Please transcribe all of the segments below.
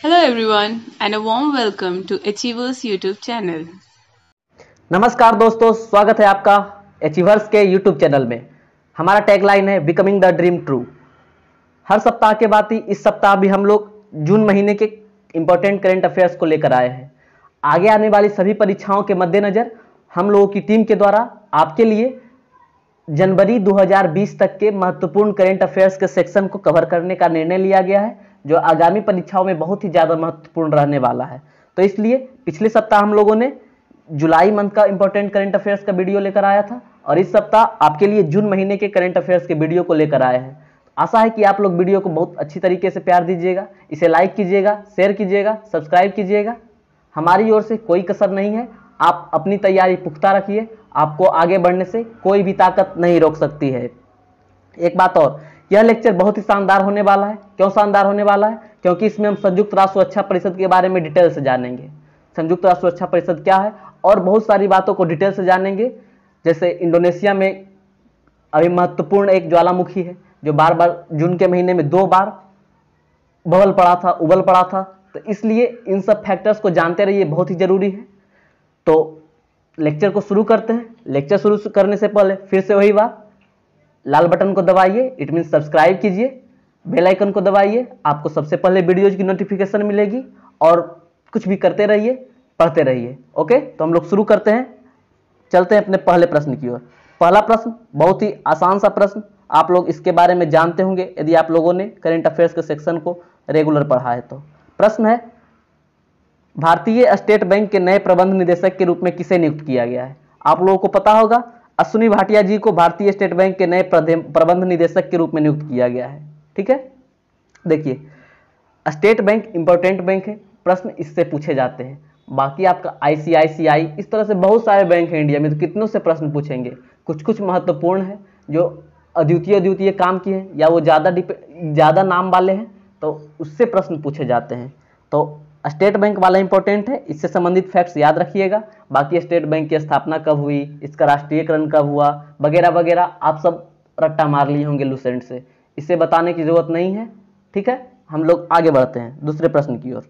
Hello everyone and a warm welcome to Achievers YouTube channel. नमस्कार दोस्तों, स्वागत है आपका अचीवर्स के यूट्यूब चैनल में। हमारा टैगलाइन है बिकमिंग द ड्रीम ट्रू। हर सप्ताह के बाद ही इस सप्ताह भी हम लोग जून महीने के इंपॉर्टेंट करंट अफेयर्स को लेकर आए हैं। आगे आने वाली सभी परीक्षाओं के मद्देनजर हम लोगों की टीम के द्वारा आपके लिए जनवरी 2020 तक के महत्वपूर्ण करंट अफेयर्स के सेक्शन को कवर करने का निर्णय लिया गया है, जो आगामी परीक्षाओं में बहुत ही ज़्यादा महत्वपूर्ण रहने वाला है। तो इसलिए पिछले सप्ताह हम लोगों ने जुलाई मंथ का इंपॉर्टेंट करंट अफेयर्स का वीडियो लेकर आया था और इस सप्ताह आपके लिए जून महीने के करंट अफेयर्स के वीडियो को लेकर आए हैं। आशा है कि आप लोग वीडियो को बहुत अच्छी तरीके से प्यार दीजिएगा, इसे लाइक कीजिएगा, शेयर कीजिएगा, सब्सक्राइब कीजिएगा। हमारी ओर से कोई कसर नहीं है। आप अपनी तैयारी पुख्ता रखिए, आपको आगे बढ़ने से कोई भी ताकत नहीं रोक सकती है। एक बात और, यह लेक्चर बहुत ही शानदार होने वाला है। क्यों शानदार होने वाला है? क्योंकि इसमें हम संयुक्त राष्ट्र सुरक्षा परिषद के बारे में डिटेल से जानेंगे। संयुक्त राष्ट्र सुरक्षा परिषद क्या है और बहुत सारी बातों को डिटेल से जानेंगे। जैसे इंडोनेशिया में अभी महत्वपूर्ण एक ज्वालामुखी है जो बार बार जून के महीने में 2 बार उबल पड़ा था। तो इसलिए इन सब फैक्टर्स को जानते रहिए, बहुत ही जरूरी है। तो लेक्चर को शुरू करते हैं। लेक्चर शुरू करने से पहले फिर से वही बात, लाल बटन को दबाइए, इट मीन सब्सक्राइब कीजिए, बेल आइकन को दबाइए, आपको सबसे पहले वीडियोज की नोटिफिकेशन मिलेगी और कुछ भी करते रहिए, पढ़ते रहिए। ओके, तो हम लोग शुरू करते हैं, चलते हैं अपने पहले प्रश्न की ओर। पहला प्रश्न बहुत ही आसान सा प्रश्न, आप लोग इसके बारे में जानते होंगे यदि आप लोगों ने करंट अफेयर्स के सेक्शन को रेगुलर पढ़ा है। तो प्रश्न है, भारतीय स्टेट बैंक के नए प्रबंध निदेशक के रूप में किसे नियुक्त किया गया है? आप लोगों को पता होगा, अश्विनी भाटिया जी को भारतीय स्टेट बैंक के नए प्रबंध निदेशक के रूप में नियुक्त किया गया है। ठीक है, देखिए स्टेट बैंक इंपॉर्टेंट बैंक है, प्रश्न इससे पूछे जाते हैं। बाकी आपका आईसीआईसीआई, इस तरह से बहुत सारे बैंक हैं इंडिया में, तो कितनों से प्रश्न पूछेंगे। कुछ कुछ महत्वपूर्ण है जो अद्वितीय काम की है या वो ज़्यादा नाम वाले हैं, तो उससे प्रश्न पूछे जाते हैं। तो स्टेट बैंक वाला इंपॉर्टेंट है, इससे संबंधित फैक्ट्स याद रखिएगा। बाकी स्टेट बैंक की स्थापना कब हुई, इसका राष्ट्रीयकरण कब हुआ, वगैरह वगैरह आप सब रट्टा मार लिए होंगे लूसेंट से, इसे बताने की जरूरत नहीं है। ठीक है, हम लोग आगे बढ़ते हैं दूसरे प्रश्न की ओर।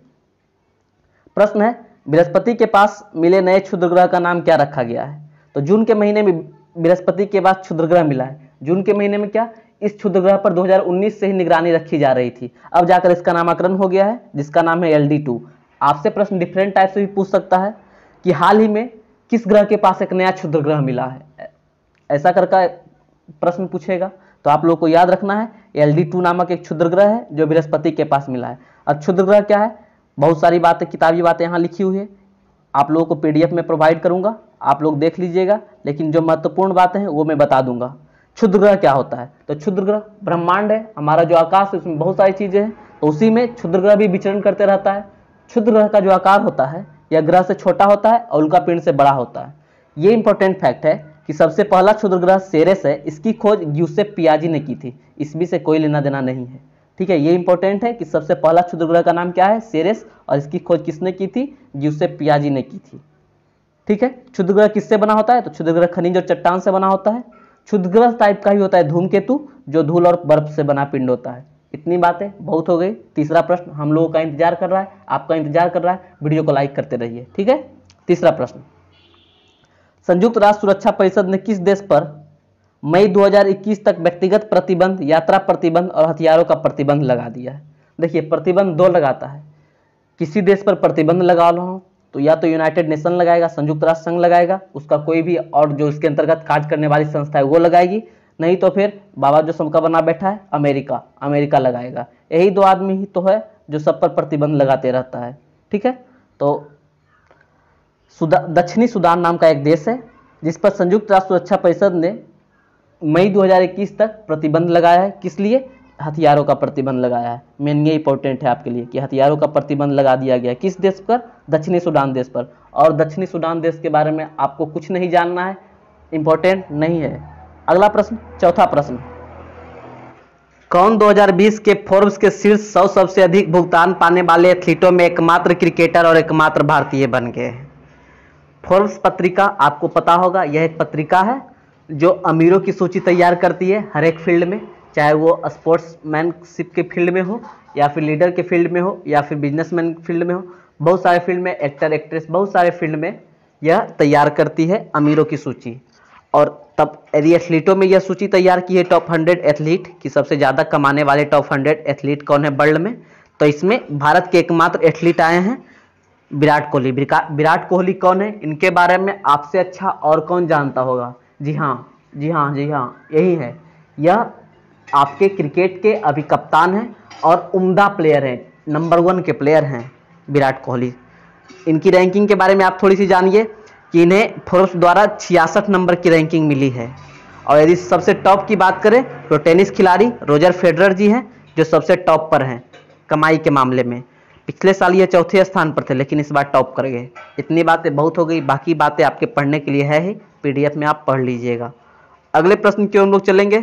प्रश्न है, बृहस्पति के पास मिले नए क्षुद्रग्रह का नाम क्या रखा गया है? तो जून के महीने में बृहस्पति के पास क्षुद्रग्रह मिला है। जून के महीने में क्या, इस क्षुद्रग्रह पर 2019 से ही निगरानी रखी जा रही थी, अब जाकर इसका नामकरण हो गया है जिसका नाम है LD2। आपसे प्रश्न डिफरेंट टाइप से भी पूछ सकता है कि हाल ही में किस ग्रह के पास एक नया क्षुद्रग्रह मिला है, ऐसा करके प्रश्न पूछेगा। तो आप लोगों को याद रखना है LD2 नामक एक क्षुद्रग्रह है जो बृहस्पति के पास मिला है। अब क्षुद्रग्रह क्या है, बहुत सारी बातें, किताबी बातें यहाँ लिखी हुई है, आप लोगों को PDF में प्रोवाइड करूंगा, आप लोग देख लीजिएगा, लेकिन जो महत्वपूर्ण बातें हैं वो मैं बता दूंगा। क्षुद्रग्रह क्या होता है? तो क्षुद्रग्रह ब्रह्मांड है, हमारा जो आकाश है उसमें बहुत सारी चीजें हैं, तो उसी में क्षुद्रग्रह भी विचरण करते रहता है। क्षुद्रग्रह का जो आकार होता है यह ग्रह से छोटा होता है और उल्का पिंड से बड़ा होता है। ये इंपॉर्टेंट फैक्ट है कि सबसे पहला क्षुद्रग्रह सेरेस है, इसकी खोज ग्यूसेप पियाजी ने की थी, इसमें से कोई लेना देना नहीं है। ठीक है, ये इंपॉर्टेंट है कि सबसे पहला क्षुद्रग्रह का नाम क्या है, सेरेस, और इसकी खोज किसने की थी, ग्यूसेप पियाजी ने की थी। ठीक है, क्षुद्रग्रह किससे बना होता है? तो क्षुद्रग्रह खनिज और चट्टान से बना होता है। क्षुद्रग्रह टाइप का ही होता है धूमकेतु, जो धूल और बर्फ से बना पिंड होता है। इतनी बातें बहुत हो गई। तीसरा प्रश्न हम लोगों का इंतजार कर रहा है, आपका इंतजार कर रहा है, वीडियो को लाइक करते रहिए। ठीक है, तीसरा प्रश्न, संयुक्त राष्ट्र सुरक्षा परिषद ने किस देश पर मई 2021 तक व्यक्तिगत प्रतिबंध, यात्रा प्रतिबंध और हथियारों का प्रतिबंध लगा दिया है? देखिए, प्रतिबंध 2 लगाता है। किसी देश पर प्रतिबंध लगा रहा हो तो या तो यूनाइटेड नेशन लगाएगा, संयुक्त राष्ट्र संघ लगाएगा, उसका कोई भी और जो इसके अंतर्गत कार्य करने वाली संस्था है वो लगाएगी, नहीं तो फिर बाबा जो सबका बना बैठा है अमेरिका लगाएगा। यही 2 आदमी ही तो है जो सब पर प्रतिबंध लगाते रहता है। ठीक है, तो दक्षिणी सूडान नाम का एक देश है जिस पर संयुक्त राष्ट्र सुरक्षा परिषद ने मई 2021 तक प्रतिबंध लगाया है। किस लिए? हथियारों का प्रतिबंध लगाया है। मेन ये इंपॉर्टेंट है आपके लिए कि हथियारों का प्रतिबंध लगा दिया गया। किस देश पर? दक्षिणी सूडान देश पर। और दक्षिणी सूडान देश के बारे में आपको कुछ नहीं जानना है, इंपॉर्टेंट नहीं है। अगला प्रश्न, चौथा प्रश्न, कौन 2020 के फोर्ब्स के शीर्ष 100 सबसे अधिक भुगतान पाने वाले एथलीटों में एकमात्र क्रिकेटर और एकमात्र भारतीय बन गए? फोर्ब्स पत्रिका आपको पता होगा, यह एक पत्रिका है जो अमीरों की सूची तैयार करती है हर एक फील्ड में। चाहे वो स्पोर्ट्समैनशिप के फील्ड में हो, या फिर लीडर के फील्ड में हो, या फिर बिजनेसमैन फील्ड में हो, बहुत सारे फील्ड में, एक्टर एक्ट्रेस, बहुत सारे फील्ड में यह तैयार करती है अमीरों की सूची। और तब यदि एथलीटों में यह सूची तैयार की है टॉप 100 एथलीट कि सबसे ज़्यादा कमाने वाले टॉप 100 एथलीट कौन है वर्ल्ड में, तो इसमें भारत के एकमात्र एथलीट आए हैं विराट कोहली। विराट कोहली कौन है, इनके बारे में आपसे अच्छा और कौन जानता होगा? जी हाँ, यही है। यह आपके क्रिकेट के अभी कप्तान हैं और उम्दा प्लेयर हैं, नंबर 1 के प्लेयर हैं विराट कोहली। इनकी रैंकिंग के बारे में आप थोड़ी सी जानिए कि इन्हें फोर्ब्स द्वारा 66 नंबर की रैंकिंग मिली है। और यदि सबसे टॉप की बात करें तो टेनिस खिलाड़ी रोजर फेडरर जी हैं जो सबसे टॉप पर हैं कमाई के मामले में। पिछले साल ये 4थे स्थान पर थे, लेकिन इस बार टॉप कर गए। इतनी बातें बहुत हो गई, बाकी बातें आपके पढ़ने के लिए है ही, PDF में आप पढ़ लीजिएगा। अगले प्रश्न की ओर हम लोग चलेंगे।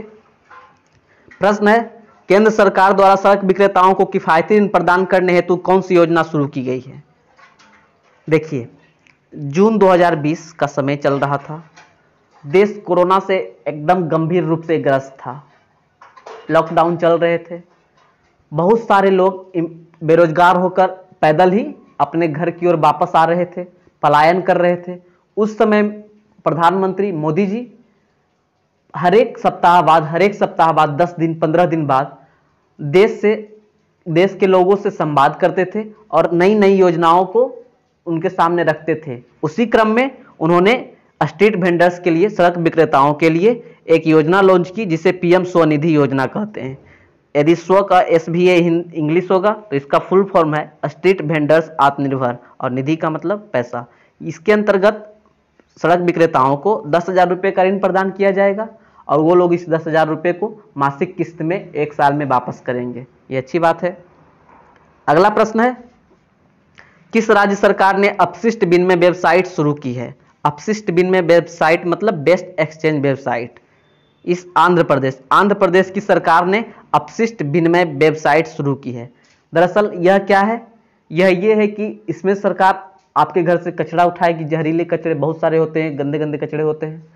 प्रश्न है, केंद्र सरकार द्वारा सड़क विक्रेताओं को किफायती ऋण प्रदान करने हेतु कौन सी योजना शुरू की गई है? देखिए, जून 2020 का समय चल रहा था। देश कोरोना से एकदम गंभीर रूप से ग्रस्त था। लॉकडाउन चल रहे थे। बहुत सारे लोग बेरोजगार होकर पैदल ही अपने घर की ओर वापस आ रहे थे, पलायन कर रहे थे। उस समय प्रधानमंत्री मोदी जी हर एक सप्ताह बाद 10 दिन 15 दिन बाद देश के लोगों से संवाद करते थे और नई नई योजनाओं को उनके सामने रखते थे। उसी क्रम में उन्होंने स्ट्रीट वेंडर्स के लिए, सड़क विक्रेताओं के लिए एक योजना लॉन्च की जिसे PM स्वनिधि योजना कहते हैं। यदि स्व का SVA इंग्लिश होगा तो इसका फुल फॉर्म है स्ट्रीट वेंडर्स आत्मनिर्भर, और निधि का मतलब पैसा। इसके अंतर्गत सड़क विक्रेताओं को 10,000 रुपये का ऋण प्रदान किया जाएगा और वो लोग इस 10,000 रुपये को मासिक किस्त में 1 साल में वापस करेंगे। ये अच्छी बात है। अगला प्रश्न है, किस राज्य सरकार ने अपशिष्ट विनिमय वेबसाइट शुरू की है? अपशिष्ट विनिमय वेबसाइट मतलब बेस्ट एक्सचेंज वेबसाइट। इस आंध्र प्रदेश की सरकार ने अपशिष्ट विनिमय वेबसाइट शुरू की है। दरअसल यह क्या है? ये है कि इसमें सरकार आपके घर से कचरा उठाएगी। जहरीले कचरे बहुत सारे होते हैं, गंदे गंदे कचरे होते हैं,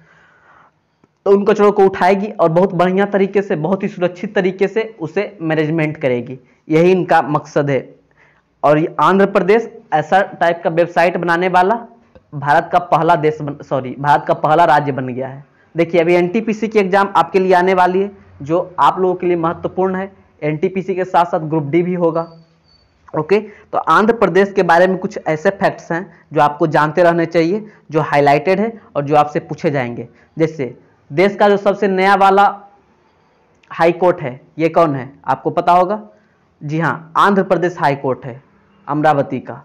तो उन कचरों को उठाएगी और बहुत बढ़िया तरीके से, बहुत ही सुरक्षित तरीके से उसे मैनेजमेंट करेगी। यही इनका मकसद है। और ये आंध्र प्रदेश ऐसा टाइप का वेबसाइट बनाने वाला भारत का पहला राज्य बन गया है। देखिए, अभी NTPC की एग्जाम आपके लिए आने वाली है जो आप लोगों के लिए महत्वपूर्ण है। NTPC के साथ साथ ग्रुप D भी होगा। ओके, तो आंध्र प्रदेश के बारे में कुछ ऐसे फैक्ट्स हैं जो आपको जानते रहने चाहिए, जो हाईलाइटेड है और जो आपसे पूछे जाएंगे। जैसे देश का जो सबसे नया वाला हाई कोर्ट है, ये कौन है? आपको पता होगा। जी हाँ, आंध्र प्रदेश हाई कोर्ट है, अमरावती का।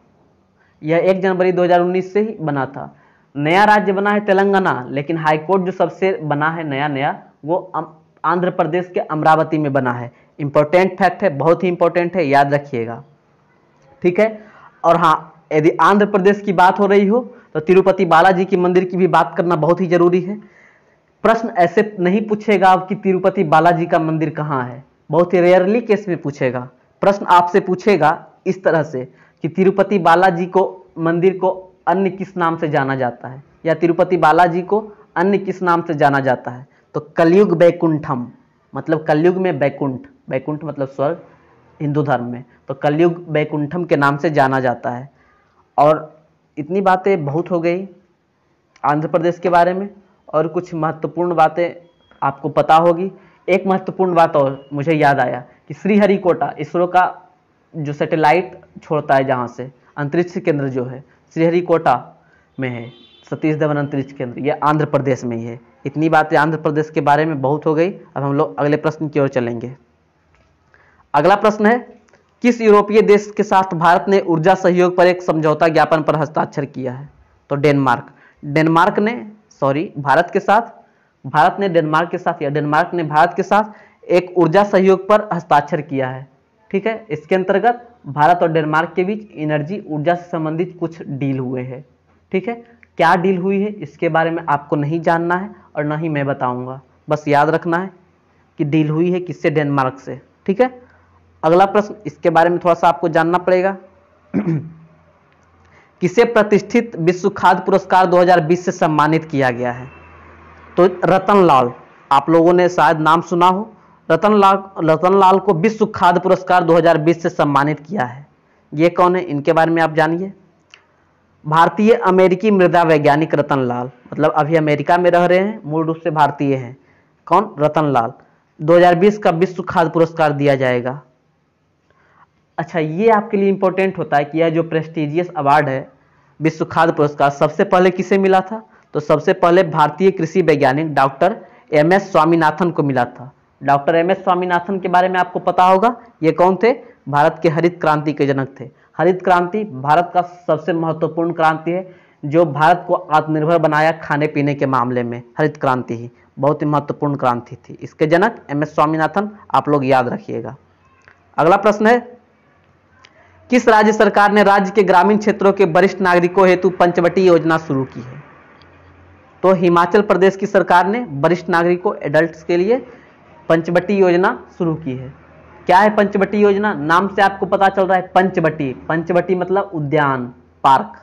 यह 1 जनवरी 2019 से ही बना था। नया राज्य बना है तेलंगाना, लेकिन हाई कोर्ट जो सबसे बना है नया वो आंध्र प्रदेश के अमरावती में बना है। इंपॉर्टेंट फैक्ट है, बहुत ही इंपॉर्टेंट है, याद रखिएगा। ठीक है। और हाँ, यदि आंध्र प्रदेश की बात हो रही हो तो तिरुपति बालाजी की मंदिर की भी बात करना बहुत ही जरूरी है। प्रश्न ऐसे नहीं पूछेगा कि तिरुपति बालाजी का मंदिर कहाँ है, बहुत ही रेयरली केस में पूछेगा। प्रश्न आपसे पूछेगा इस तरह से कि तिरुपति बालाजी को मंदिर को अन्य किस नाम से जाना जाता है, या तिरुपति बालाजी को अन्य किस नाम से जाना जाता है? तो कलयुग बैकुंठम, मतलब कलयुग में बैकुंठ मतलब स्वर्ग हिंदू धर्म में, तो कलयुग बैकुंठम के नाम से जाना जाता है। और इतनी बातें बहुत हो गई आंध्र प्रदेश के बारे में, और कुछ महत्वपूर्ण बातें आपको पता होगी। एक महत्वपूर्ण बात और मुझे याद आया कि श्रीहरिकोटा, इसरो का जो सैटेलाइट छोड़ता है जहाँ से, अंतरिक्ष केंद्र जो है श्रीहरिकोटा में है, सतीश धवन अंतरिक्ष केंद्र, यह आंध्र प्रदेश में ही है। इतनी बातें आंध्र प्रदेश के बारे में बहुत हो गई। अब हम लोग अगले प्रश्न की ओर चलेंगे। अगला प्रश्न है, किस यूरोपीय देश के साथ भारत ने ऊर्जा सहयोग पर एक समझौता ज्ञापन पर हस्ताक्षर किया है? तो डेनमार्क ने भारत के साथ एक ऊर्जा सहयोग पर हस्ताक्षर किया है। ठीक है, इसके अंतर्गत भारत और डेनमार्क के बीच एनर्जी ऊर्जा से संबंधित कुछ डील हुए हैं। ठीक है, क्या डील हुई है इसके बारे में आपको नहीं जानना है और ना ही मैं बताऊंगा, बस याद रखना है कि डील हुई है किससे? डेनमार्क से। ठीक है, अगला प्रश्न, इसके बारे में थोड़ा सा आपको जानना पड़ेगा। किसे प्रतिष्ठित विश्व खाद्य पुरस्कार 2020 से सम्मानित किया गया है? तो रतन लाल, आप लोगों ने शायद नाम सुना हो, रतनलाल को विश्व खाद्य पुरस्कार 2020 से सम्मानित किया है। ये कौन है, इनके बारे में आप जानिए। भारतीय अमेरिकी मृदा वैज्ञानिक रतनलाल, मतलब अभी अमेरिका में रह रहे हैं, मूल रूप से भारतीय हैं। कौन, रतनलाल। 2020 का विश्व खाद्य पुरस्कार दिया जाएगा। अच्छा, ये आपके लिए इंपॉर्टेंट होता है कि यह जो प्रेस्टिजियस अवार्ड है विश्व खाद्य पुरस्कार, सबसे पहले किसे मिला था? तो सबसे पहले भारतीय कृषि वैज्ञानिक डॉक्टर एम.एस. स्वामीनाथन को मिला था। Doctor MS. स्वामीनाथन के बारे में आपको पता होगा, ये कौन थे? भारत के हरित क्रांति के जनक थे। हरित क्रांति भारत का सबसे महत्वपूर्ण क्रांति है जो भारत को आत्मनिर्भर बनाया खाने पीने के मामले में। हरित क्रांति ही बहुत ही महत्वपूर्ण क्रांति थी। इसके जनक एम.एस. स्वामीनाथन, आप लोग याद रखिएगा। अगला प्रश्न है, किस राज्य सरकार ने राज्य के ग्रामीण क्षेत्रों के वरिष्ठ नागरिकों हेतु पंचवटी योजना शुरू की है? तो हिमाचल प्रदेश की सरकार ने वरिष्ठ नागरिकों, एडल्ट्स के लिए पंचवटी योजना शुरू की है। क्या है पंचवटी योजना? नाम से आपको पता चल रहा है पंचवटी। पंचवटी मतलब उद्यान, पार्क।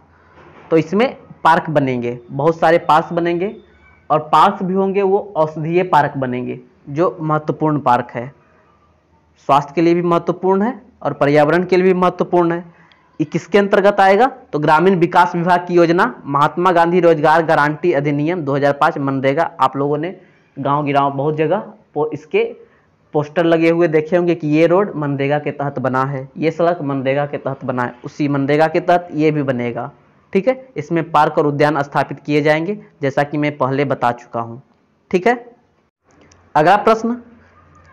तो इसमें पार्क बनेंगे, बहुत सारे पार्क बनेंगे, और पार्क भी होंगे वो औषधीय पार्क बनेंगे, जो महत्वपूर्ण पार्क है। स्वास्थ्य के लिए भी महत्वपूर्ण है और पर्यावरण के लिए भी महत्वपूर्ण है। ये किसके अंतर्गत आएगा? तो ग्रामीण विकास विभाग की योजना, महात्मा गांधी रोजगार गारंटी अधिनियम 2005, मनरेगा। आप लोगों ने गांव गिराव बहुत जगह इसके पोस्टर लगे हुए देखे होंगे कि ये रोड मनरेगा के तहत बना है, ये सड़क मनरेगा के तहत बना है, उसी मनरेगा के तहत ये भी बनेगा। ठीक है, इसमें पार्क और उद्यान स्थापित किए जाएंगे, जैसा कि मैं पहले बता चुका हूँ। ठीक है, अगला प्रश्न,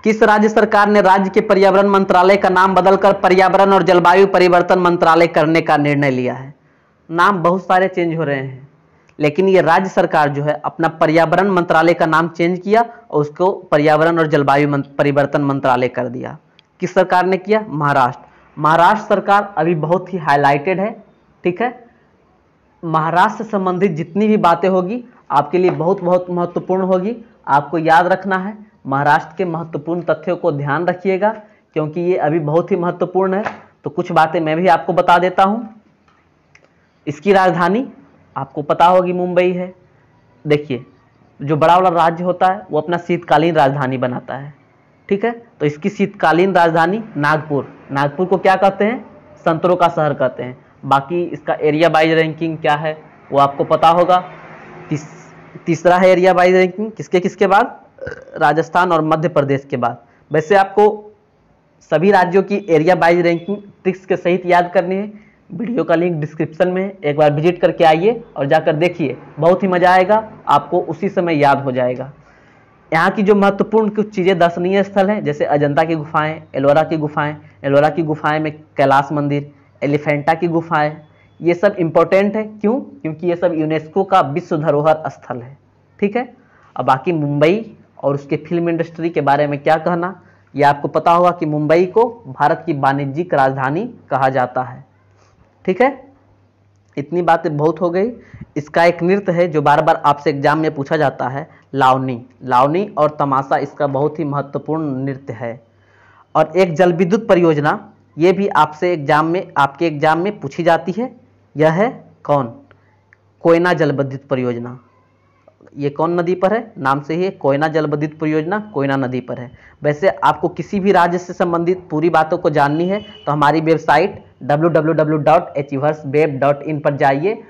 किस राज्य सरकार ने राज्य के पर्यावरण मंत्रालय का नाम बदलकर पर्यावरण और जलवायु परिवर्तन मंत्रालय करने का निर्णय लिया है? नाम बहुत सारे चेंज हो रहे हैं, लेकिन ये राज्य सरकार जो है अपना पर्यावरण मंत्रालय का नाम चेंज किया और उसको पर्यावरण और जलवायु परिवर्तन मंत्रालय कर दिया। किस सरकार ने किया? महाराष्ट्र। महाराष्ट्र सरकार अभी बहुत ही हाईलाइटेड है। ठीक है, महाराष्ट्र से संबंधित जितनी भी बातें होगी आपके लिए बहुत बहुत महत्वपूर्ण होगी। आपको याद रखना है, महाराष्ट्र के महत्वपूर्ण तथ्यों को ध्यान रखिएगा, क्योंकि ये अभी बहुत ही महत्वपूर्ण है। तो कुछ बातें मैं भी आपको बता देता हूं। इसकी राजधानी आपको पता होगी मुंबई है। देखिए, जो बड़ा वाला राज्य होता है वो अपना शीतकालीन राजधानी बनाता है। ठीक है, तो इसकी शीतकालीन राजधानी नागपुर। नागपुर को क्या कहते हैं? संतरों का शहर कहते हैं। बाकी इसका एरिया वाइज रैंकिंग क्या है वो आपको पता होगा। तीसरा है एरिया वाइज रैंकिंग, किसके किसके बाद? राजस्थान और मध्य प्रदेश के बाद। वैसे आपको सभी राज्यों की एरिया वाइज रैंकिंग ट्रिक्स के सहित याद करनी है। वीडियो का लिंक डिस्क्रिप्शन में है, एक बार विजिट करके आइए और जाकर देखिए, बहुत ही मजा आएगा, आपको उसी समय याद हो जाएगा। यहाँ की जो महत्वपूर्ण कुछ चीज़ें दर्शनीय स्थल हैं, जैसे अजंता की गुफाएं, एलोरा की गुफाएं। एलोरा की गुफाएं में कैलाश मंदिर, एलिफेंटा की गुफाएं, ये सब इम्पोर्टेंट है। क्यों? क्योंकि ये सब यूनेस्को का विश्व धरोहर स्थल है। ठीक है, अब बाकी मुंबई और उसके फिल्म इंडस्ट्री के बारे में क्या कहना, यह आपको पता होगा कि मुंबई को भारत की वाणिज्यिक राजधानी कहा जाता है। ठीक है, इतनी बातें बहुत हो गई। इसका एक नृत्य है जो बार बार आपसे एग्जाम में पूछा जाता है, लावनी। लावनी और तमाशा इसका बहुत ही महत्वपूर्ण नृत्य है। और एक जल विद्युत परियोजना, ये भी आपसे एग्जाम में, आपके एग्जाम में पूछी जाती है। यह है कौन? कोयना जल विद्युत परियोजना। ये कौन नदी पर है? नाम से ही कोयना जल विद्युत परियोजना कोयना नदी पर है। वैसे आपको किसी भी राज्य से संबंधित पूरी बातों को जाननी है तो हमारी वेबसाइट www.achieversweb.in पर जाइए,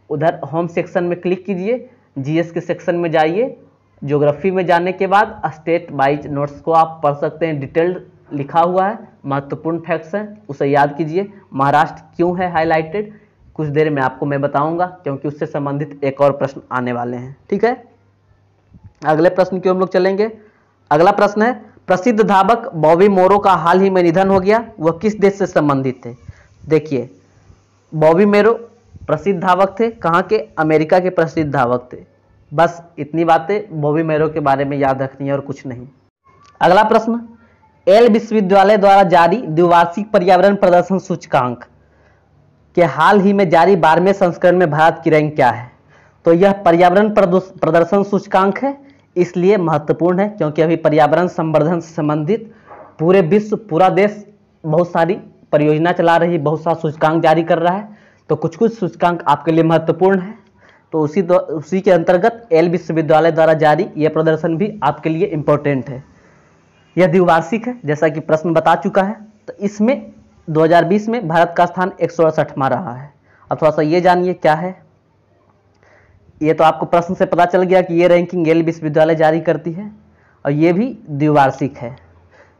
उधर होम सेक्शन में क्लिक कीजिए, जीएस के सेक्शन में जाइए। ज्योग्राफी में जाने के बाद स्टेट वाइज नोट्स को आप पढ़ सकते हैं, डिटेल्ड लिखा हुआ है, महत्वपूर्ण फैक्ट्स हैं, उसे याद कीजिए। महाराष्ट्र क्यों है हाईलाइटेड, कुछ देर में आपको मैं बताऊंगा, क्योंकि उससे संबंधित एक और प्रश्न आने वाले हैं। ठीक है, अगले प्रश्न की हम लोग चलेंगे। अगला प्रश्न है, प्रसिद्ध धावक बॉबी मोरो का हाल ही में निधन हो गया, वह किस देश से संबंधित थे? देखिए, बॉबी मोरो प्रसिद्ध धावक थे, कहाँ के? अमेरिका के प्रसिद्ध धावक थे। बस इतनी बातें बॉबी मोरो के बारे में याद रखनी है और कुछ नहीं। अगला प्रश्न, येल विश्वविद्यालय द्वारा जारी द्विवार्षिक पर्यावरण प्रदर्शन सूचकांक के हाल ही में जारी 12वें संस्करण में भारत की रैंक क्या है? तो यह पर्यावरण प्रदर्शन सूचकांक है, इसलिए महत्वपूर्ण है क्योंकि अभी पर्यावरण संवर्धन से संबंधित पूरे विश्व, पूरा देश बहुत सारी परियोजना चला रही है, बहुत सारा सूचकांक जारी कर रहा है। तो कुछ कुछ सूचकांक आपके लिए महत्वपूर्ण है, तो उसी के अंतर्गत येल विश्वविद्यालय द्वारा जारी यह प्रदर्शन भी आपके लिए इम्पोर्टेंट है। यह द्विवार्षिक है जैसा कि प्रश्न बता चुका है। तो इसमें 2020 में भारत का स्थान 168वां रहा है। अब थोड़ा सा ये जानिए क्या है। ये तो आपको प्रश्न से पता चल गया कि ये रैंकिंग येल विश्वविद्यालय जारी करती है और ये भी द्विवार्षिक है।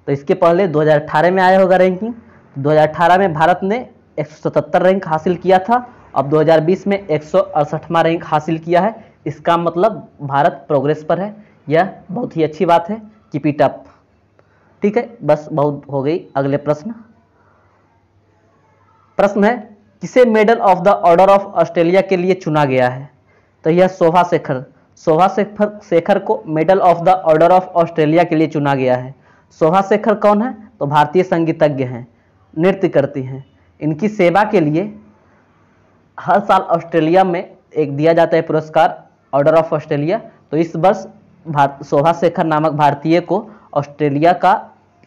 तो इसके पहले 2018 में आया होगा रैंकिंग। 2018 में भारत ने 177 रैंक हासिल किया था। अब 2020 में 168वां रैंक हासिल किया है। इसका मतलब भारत प्रोग्रेस पर है। यह बहुत ही अच्छी बात है। Keep it up. ठीक है, बस बहुत हो गई। अगले प्रश्न है किसे medal of the order of Australia के लिए चुना गया है? तो यह शोभा शेखर को medal of the order of Australia के लिए चुना गया है। शोभा शेखर कौन है? तो भारतीय संगीतज्ञ हैं, नृत्य करती हैं। इनकी सेवा के लिए हर साल ऑस्ट्रेलिया में एक दिया जाता है पुरस्कार, ऑर्डर ऑफ ऑस्ट्रेलिया। तो इस वर्ष शोभा शेखर नामक भारतीय को ऑस्ट्रेलिया का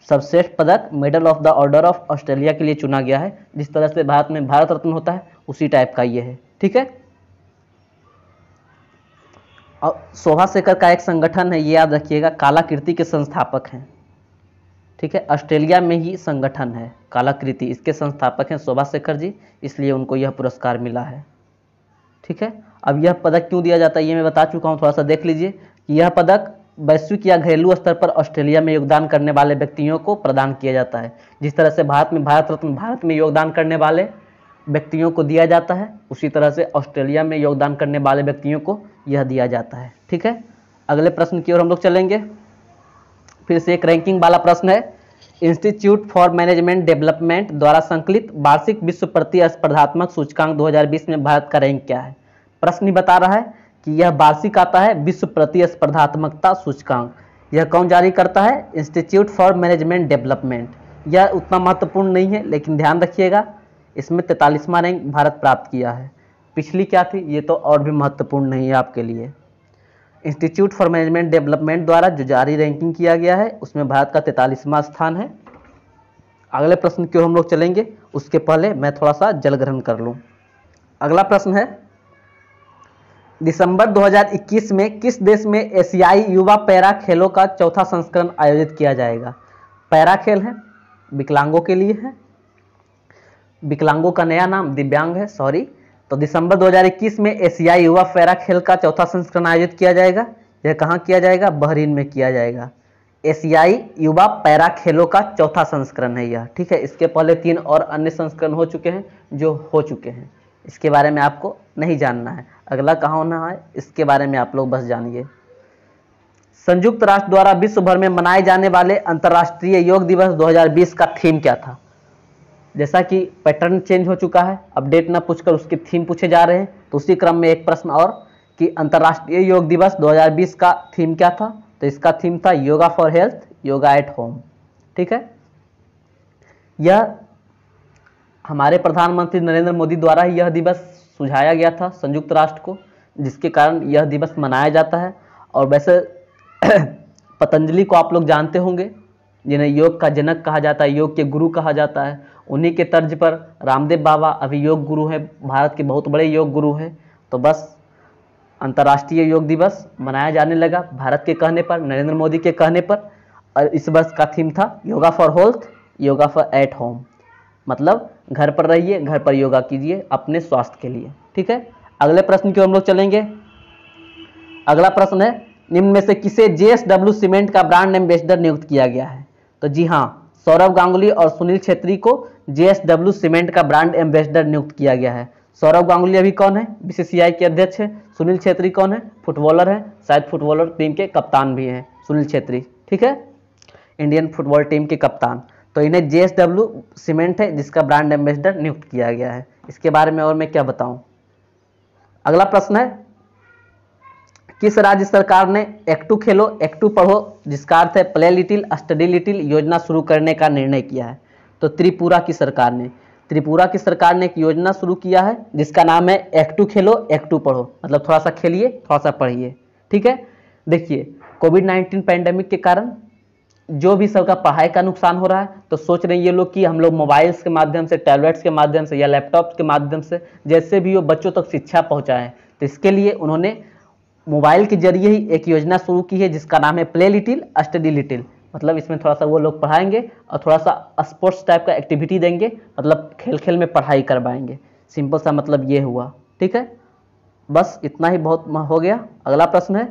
सर्वश्रेष्ठ पदक medal of the order of Australia के लिए चुना गया है। जिस तरह से भारत में भारत रत्न होता है उसी टाइप का ये है। ठीक है, और शोभा शेखर का एक संगठन है, ये याद रखिएगा, कालाकृति के संस्थापक हैं। ठीक है, ऑस्ट्रेलिया में ही संगठन है कालाकृति, इसके संस्थापक हैं शोभा शेखर जी, इसलिए उनको यह पुरस्कार मिला है। ठीक है, अब यह पदक क्यों दिया जाता है ये मैं बता चुका हूँ। थोड़ा सा देख लीजिए कि यह पदक वैश्विक या घरेलू स्तर पर ऑस्ट्रेलिया में योगदान करने वाले व्यक्तियों को प्रदान किया जाता है। जिस तरह से भारत में भारत रत्न भारत में योगदान करने वाले व्यक्तियों को दिया जाता है, उसी तरह से ऑस्ट्रेलिया में योगदान करने वाले व्यक्तियों को यह दिया जाता है। ठीक है, अगले प्रश्न की ओर हम लोग चलेंगे। फिर से एक रैंकिंग वाला प्रश्न है। इंस्टीट्यूट फॉर मैनेजमेंट डेवलपमेंट द्वारा संकलित वार्षिक विश्व प्रतिस्पर्धात्मक सूचकांक 2020 में भारत का रैंक क्या है? प्रश्न ही बता रहा है कि यह वार्षिक आता है विश्व प्रतिस्पर्धात्मकता सूचकांक। यह कौन जारी करता है? Institute for management development. यह उतना महत्वपूर्ण नहीं है, लेकिन ध्यान रखिएगा इसमें 43वां रैंक भारत प्राप्त किया है। पिछली क्या थी ये तो और भी महत्वपूर्ण नहीं है आपके लिए। इंस्टीट्यूट फॉर मैनेजमेंट डेवलपमेंट द्वारा जो जारी रैंकिंग किया गया है उसमें भारत का 43वां स्थान है। अगले प्रश्न की ओर हम लोग चलेंगे, उसके पहले मैं थोड़ा सा जल ग्रहण कर लूँ। अगला प्रश्न है, दिसंबर 2021 में किस देश में एशियाई युवा पैरा खेलों का चौथा संस्करण आयोजित किया जाएगा? पैरा खेल है, विकलांगों के लिए है, विकलांगों का नया नाम दिव्यांग है, सॉरी। तो दिसंबर 2021 में एशियाई युवा पैरा खेल का चौथा संस्करण आयोजित किया जाएगा। यह कहाँ किया जाएगा? बहरीन में किया जाएगा। एशियाई युवा पैरा खेलों का चौथा संस्करण है यह। ठीक है, इसके पहले 3 और अन्य संस्करण हो चुके हैं जो हो चुके हैं, इसके बारे में आपको नहीं जानना है। अगला कहाँ होना है इसके बारे में आप लोग बस जानिए। संयुक्त राष्ट्र द्वारा विश्व भर में मनाए जाने वाले अंतर्राष्ट्रीय योग दिवस 2020 का थीम क्या था? जैसा कि पैटर्न चेंज हो चुका है, अपडेट ना पूछकर उसकी थीम पूछे जा रहे हैं, तो उसी क्रम में एक प्रश्न और कि अंतर्राष्ट्रीय योग दिवस 2020 का थीम क्या था? तो इसका थीम था yoga for health, yoga at home. ठीक है, यह हमारे प्रधानमंत्री नरेंद्र मोदी द्वारा यह दिवस सुझाया गया था संयुक्त राष्ट्र को, जिसके कारण यह दिवस मनाया जाता है। और वैसे पतंजलि को आप लोग जानते होंगे, जिन्हें योग का जनक कहा जाता है, योग के गुरु कहा जाता है। उन्हीं के तर्ज पर रामदेव बाबा अभी योग गुरु हैं, भारत के बहुत बड़े योग गुरु हैं। तो बस अंतर्राष्ट्रीय योग दिवस मनाया जाने लगा भारत के कहने पर, नरेंद्र मोदी के कहने पर। और इस वर्ष का थीम था yoga for health, yoga for at home, मतलब घर पर रहिए, घर पर योगा कीजिए अपने स्वास्थ्य के लिए। ठीक है, अगले प्रश्न की ओर हम लोग चलेंगे। अगला प्रश्न है, निम्न में से किसे JSW सीमेंट का ब्रांड एम्बेसडर नियुक्त किया गया है? तो जी हाँ, सौरव गांगुली और सुनील छेत्री को JSW सीमेंट का ब्रांड एम्बेसडर नियुक्त किया गया है। सौरव गांगुली अभी कौन है? BCCI के अध्यक्ष है। सुनील छेत्री कौन है? फुटबॉलर है, शायद फुटबॉलर टीम के कप्तान भी हैं सुनील छेत्री। ठीक है, इंडियन फुटबॉल टीम के कप्तान। तो इन्हें JSW सीमेंट है जिसका ब्रांड एम्बेसडर नियुक्त किया गया है। इसके बारे में और मैं क्या बताऊं। अगला प्रश्न है, किस राज्य सरकार ने एक्टू खेलो एक्टू पढ़ो, जिसका अर्थ है प्ले लिटिल स्टडी लिटिल, योजना शुरू करने का निर्णय किया है? तो त्रिपुरा की सरकार ने। त्रिपुरा की सरकार ने एक योजना शुरू किया है जिसका नाम है एक्टू खेलो एक्टू पढ़ो, मतलब थोड़ा सा खेलिए थोड़ा सा पढ़िए। ठीक है, देखिए कोविड-19 पैंडेमिक के कारण जो भी सबका पढ़ाई का नुकसान हो रहा है, तो सोच रहे हैं ये लोग कि हम लोग मोबाइल्स के माध्यम से, टैबलेट्स के माध्यम से या लैपटॉप्स के माध्यम से जैसे भी वो बच्चों तक शिक्षा पहुंचाएं। तो इसके लिए उन्होंने मोबाइल के जरिए ही एक योजना शुरू की है जिसका नाम है प्ले लिटिल स्टडी लिटिल। मतलब इसमें थोड़ा सा वो लोग पढ़ाएंगे और थोड़ा सा स्पोर्ट्स टाइप का एक्टिविटी देंगे, मतलब खेल खेल में पढ़ाई करवाएंगे। सिंपल सा मतलब ये हुआ, ठीक है। बस इतना ही बहुत हो गया। अगला प्रश्न है,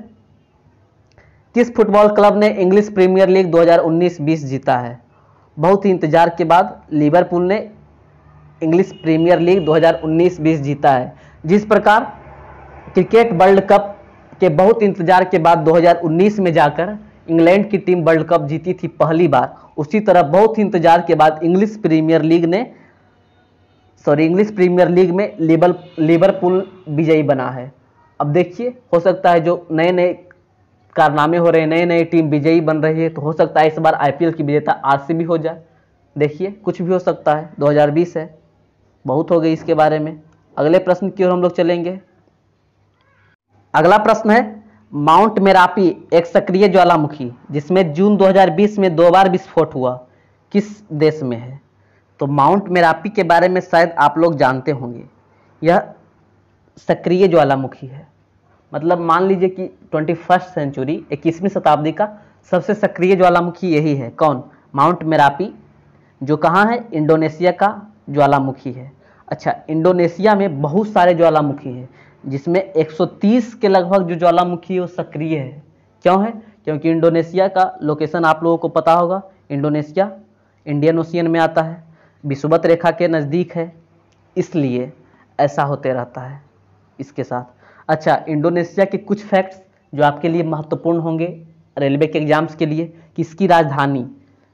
किस फुटबॉल क्लब ने इंग्लिश प्रीमियर लीग 2019-20 जीता है? बहुत ही इंतजार के बाद लिवरपूल ने इंग्लिश प्रीमियर लीग 2019-20 जीता है। जिस प्रकार क्रिकेट वर्ल्ड कप के बहुत इंतजार के बाद 2019 में जाकर इंग्लैंड की टीम वर्ल्ड कप जीती थी पहली बार, उसी तरह बहुत ही इंतजार के बाद इंग्लिश प्रीमियर लीग में लिवरपूल विजयी बना है। अब देखिए, हो सकता है जो नए नए कारनामे हो रहे हैं, नए नए टीम विजयी बन रही है, तो हो सकता है इस बार आईपीएल की विजेता आरसीबी हो जाए। देखिए, कुछ भी हो सकता है। 2020 है, बहुत हो गई इसके बारे में। अगले प्रश्न की ओर हम लोग चलेंगे। अगला प्रश्न है, माउंट मेरापी एक सक्रिय ज्वालामुखी जिसमें जून 2020 में 2 बार विस्फोट हुआ, किस देश में है? तो माउंट मेरापी के बारे में शायद आप लोग जानते होंगे। यह सक्रिय ज्वालामुखी है, मतलब मान लीजिए कि 21st सेंचुरी 21वीं शताब्दी का सबसे सक्रिय ज्वालामुखी यही है। कौन? माउंट मेरापी, जो कहाँ है? इंडोनेशिया का ज्वालामुखी है। अच्छा, इंडोनेशिया में बहुत सारे ज्वालामुखी हैं, जिसमें 130 के लगभग जो ज्वालामुखी है वो सक्रिय है। क्यों है? क्योंकि इंडोनेशिया का लोकेशन आप लोगों को पता होगा। इंडोनेशिया इंडियन ओशियन में आता है, विषुवत रेखा के नज़दीक है, इसलिए ऐसा होते रहता है इसके साथ। अच्छा, इंडोनेशिया के कुछ फैक्ट्स जो आपके लिए महत्वपूर्ण होंगे रेलवे के एग्जाम्स के लिए, कि इसकी राजधानी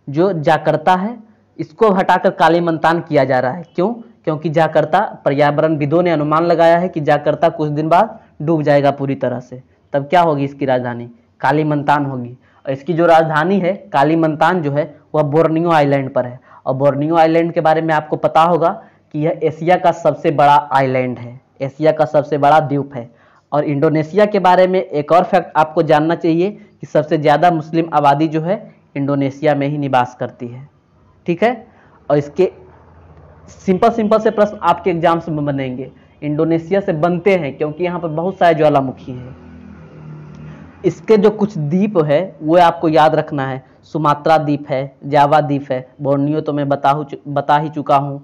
जो जाकर्ता है, इसको हटाकर कालीमंतान किया जा रहा है। क्यों? क्योंकि जाकर्ता, पर्यावरणविदों ने अनुमान लगाया है कि जाकर्ता कुछ दिन बाद डूब जाएगा पूरी तरह से। तब क्या होगी इसकी राजधानी? कालीमंतान होगी। और इसकी जो राजधानी है कालीमंतान जो है वह बोर्नियो आइलैंड पर है। और बोर्नियो आइलैंड के बारे में आपको पता होगा कि यह एशिया का सबसे बड़ा आइलैंड है, एशिया का सबसे बड़ा द्वीप है। और इंडोनेशिया के बारे में एक और फैक्ट आपको जानना चाहिए कि सबसे ज़्यादा मुस्लिम आबादी जो है इंडोनेशिया में ही निवास करती है, ठीक है। और इसके सिंपल से प्रश्न आपके एग्जाम्स में बनेंगे। इंडोनेशिया से बनते हैं क्योंकि यहाँ पर बहुत सारे ज्वालामुखी हैं। इसके जो कुछ द्वीप है वो आपको याद रखना है। सुमात्रा द्वीप है, जावा द्वीप है, बोर्नियो तो मैं बता ही चुका हूँ,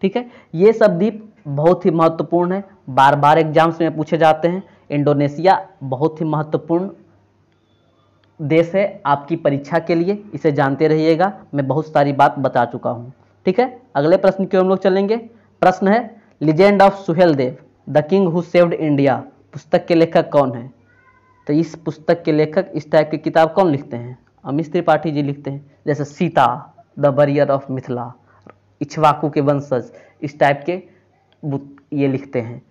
ठीक है। ये सब द्वीप बहुत ही महत्वपूर्ण है, बार बार एग्जाम्स में पूछे जाते हैं। इंडोनेशिया बहुत ही महत्वपूर्ण देश है आपकी परीक्षा के लिए, इसे जानते रहिएगा। मैं बहुत सारी बात बता चुका हूँ, ठीक है। अगले प्रश्न की ओर हम लोग चलेंगे। प्रश्न है, legend of Suheldev the king who saved India पुस्तक के लेखक कौन है? तो इस पुस्तक के लेखक, इस टाइप की किताब कौन लिखते हैं? अमिश त्रिपाठी जी लिखते हैं। जैसे Sita the warrior of Mithila, Ikshvaku के वंशज, इस टाइप के बुक ये लिखते हैं।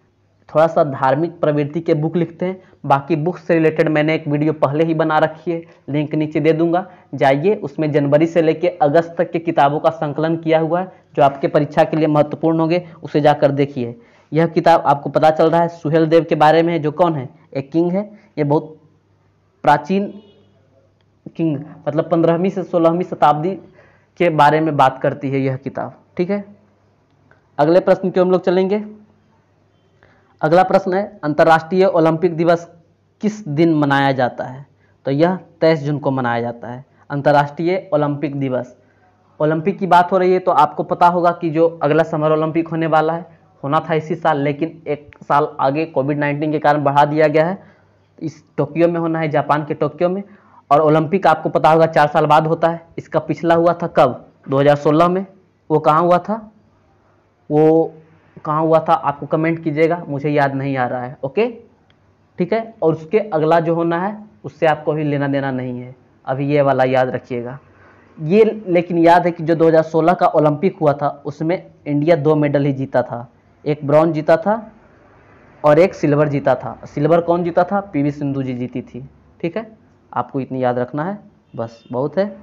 थोड़ा सा धार्मिक प्रवृत्ति के बुक लिखते हैं। बाकी बुक से रिलेटेड मैंने एक वीडियो पहले ही बना रखी है, लिंक नीचे दे दूंगा, जाइए। उसमें जनवरी से लेके अगस्त तक के किताबों का संकलन किया हुआ है जो आपके परीक्षा के लिए महत्वपूर्ण होंगे, उसे जाकर देखिए। यह किताब आपको पता चल रहा है सुहेलदेव के बारे में, जो कौन है? एक किंग है। ये बहुत प्राचीन किंग, मतलब 15वीं से 16वीं शताब्दी के बारे में बात करती है यह किताब, ठीक है। अगले प्रश्न की हम लोग चलेंगे। अगला प्रश्न है, अंतर्राष्ट्रीय ओलंपिक दिवस किस दिन मनाया जाता है? तो यह 23 जून को मनाया जाता है, अंतर्राष्ट्रीय ओलंपिक दिवस। ओलंपिक की बात हो रही है तो आपको पता होगा कि जो अगला समर ओलंपिक होने वाला है, होना था इसी साल, लेकिन एक साल आगे कोविड-19 के कारण बढ़ा दिया गया है। इस टोक्यो में होना है, जापान के टोक्यो में। और ओलंपिक आपको पता होगा 4 साल बाद होता है। इसका पिछला हुआ था कब? 2016 में। वो कहाँ हुआ था? आपको कमेंट कीजिएगा, मुझे याद नहीं आ रहा है, ओके, ठीक है। और उसके अगला जो होना है उससे आपको भी लेना देना नहीं है, अभी ये वाला याद रखिएगा। ये लेकिन याद है कि जो 2016 का ओलंपिक हुआ था उसमें इंडिया 2 मेडल ही जीता था, एक ब्रॉन्ज जीता था और एक सिल्वर जीता था। सिल्वर कौन जीता था? पीवी सिंधु जी जीती थी, ठीक है। आपको इतनी याद रखना है, बस बहुत है।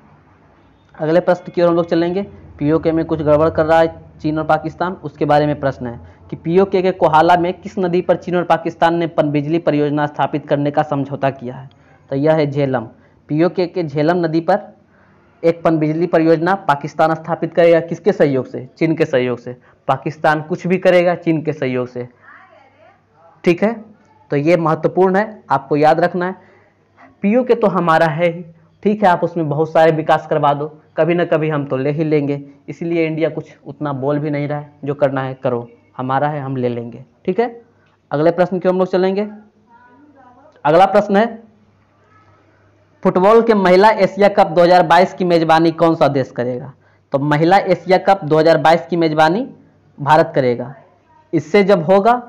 अगले प्रश्न की ओर हम लोग चलेंगे। पीओके में कुछ गड़बड़ कर रहा है चीन और पाकिस्तान, उसके बारे में प्रश्न है कि पीओके के कोहाला में किस नदी पर चीन और पाकिस्तान ने पनबिजली परियोजना स्थापित करने का समझौता किया है? तो यह है झेलम। पीओके के झेलम नदी पर एक पनबिजली परियोजना पाकिस्तान स्थापित करेगा। किसके सहयोग से? चीन के सहयोग से। पाकिस्तान कुछ भी करेगा चीन के सहयोग से, ठीक है। तो ये महत्वपूर्ण है, आपको याद रखना है। पीओके तो हमारा है ही, ठीक है, आप उसमें बहुत सारे विकास करवा दो, कभी ना कभी हम तो ले ही लेंगे। इसीलिए इंडिया कुछ उतना बोल भी नहीं रहा है, जो करना है करो, हमारा है, हम ले लेंगे। ठीक है, अगले प्रश्न की हम लोग चलेंगे। अगला प्रश्न है, फुटबॉल के महिला एशिया कप 2022 की मेजबानी कौन सा देश करेगा? तो महिला एशिया कप 2022 की मेजबानी भारत करेगा। इससे जब होगा,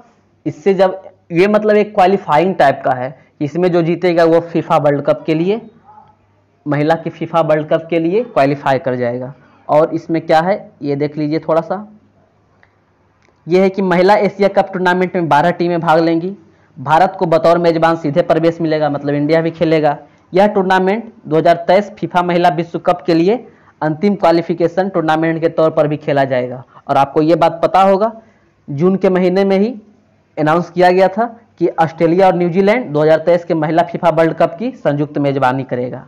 इससे जब ये मतलब एक क्वालिफाइंग टाइप का है, इसमें जो जीतेगा वो फीफा वर्ल्ड कप के लिए, महिला की फीफा वर्ल्ड कप के लिए क्वालिफाई कर जाएगा। और इसमें क्या है ये देख लीजिए थोड़ा सा, ये है कि महिला एशिया कप टूर्नामेंट में 12 टीमें भाग लेंगी। भारत को बतौर मेजबान सीधे प्रवेश मिलेगा, मतलब इंडिया भी खेलेगा। यह टूर्नामेंट 2023 फीफा महिला विश्व कप के लिए अंतिम क्वालिफिकेशन टूर्नामेंट के तौर पर भी खेला जाएगा। और आपको ये बात पता होगा, जून के महीने में ही अनाउंस किया गया था कि ऑस्ट्रेलिया और न्यूजीलैंड 2023 के महिला फीफा वर्ल्ड कप की संयुक्त मेजबानी करेगा।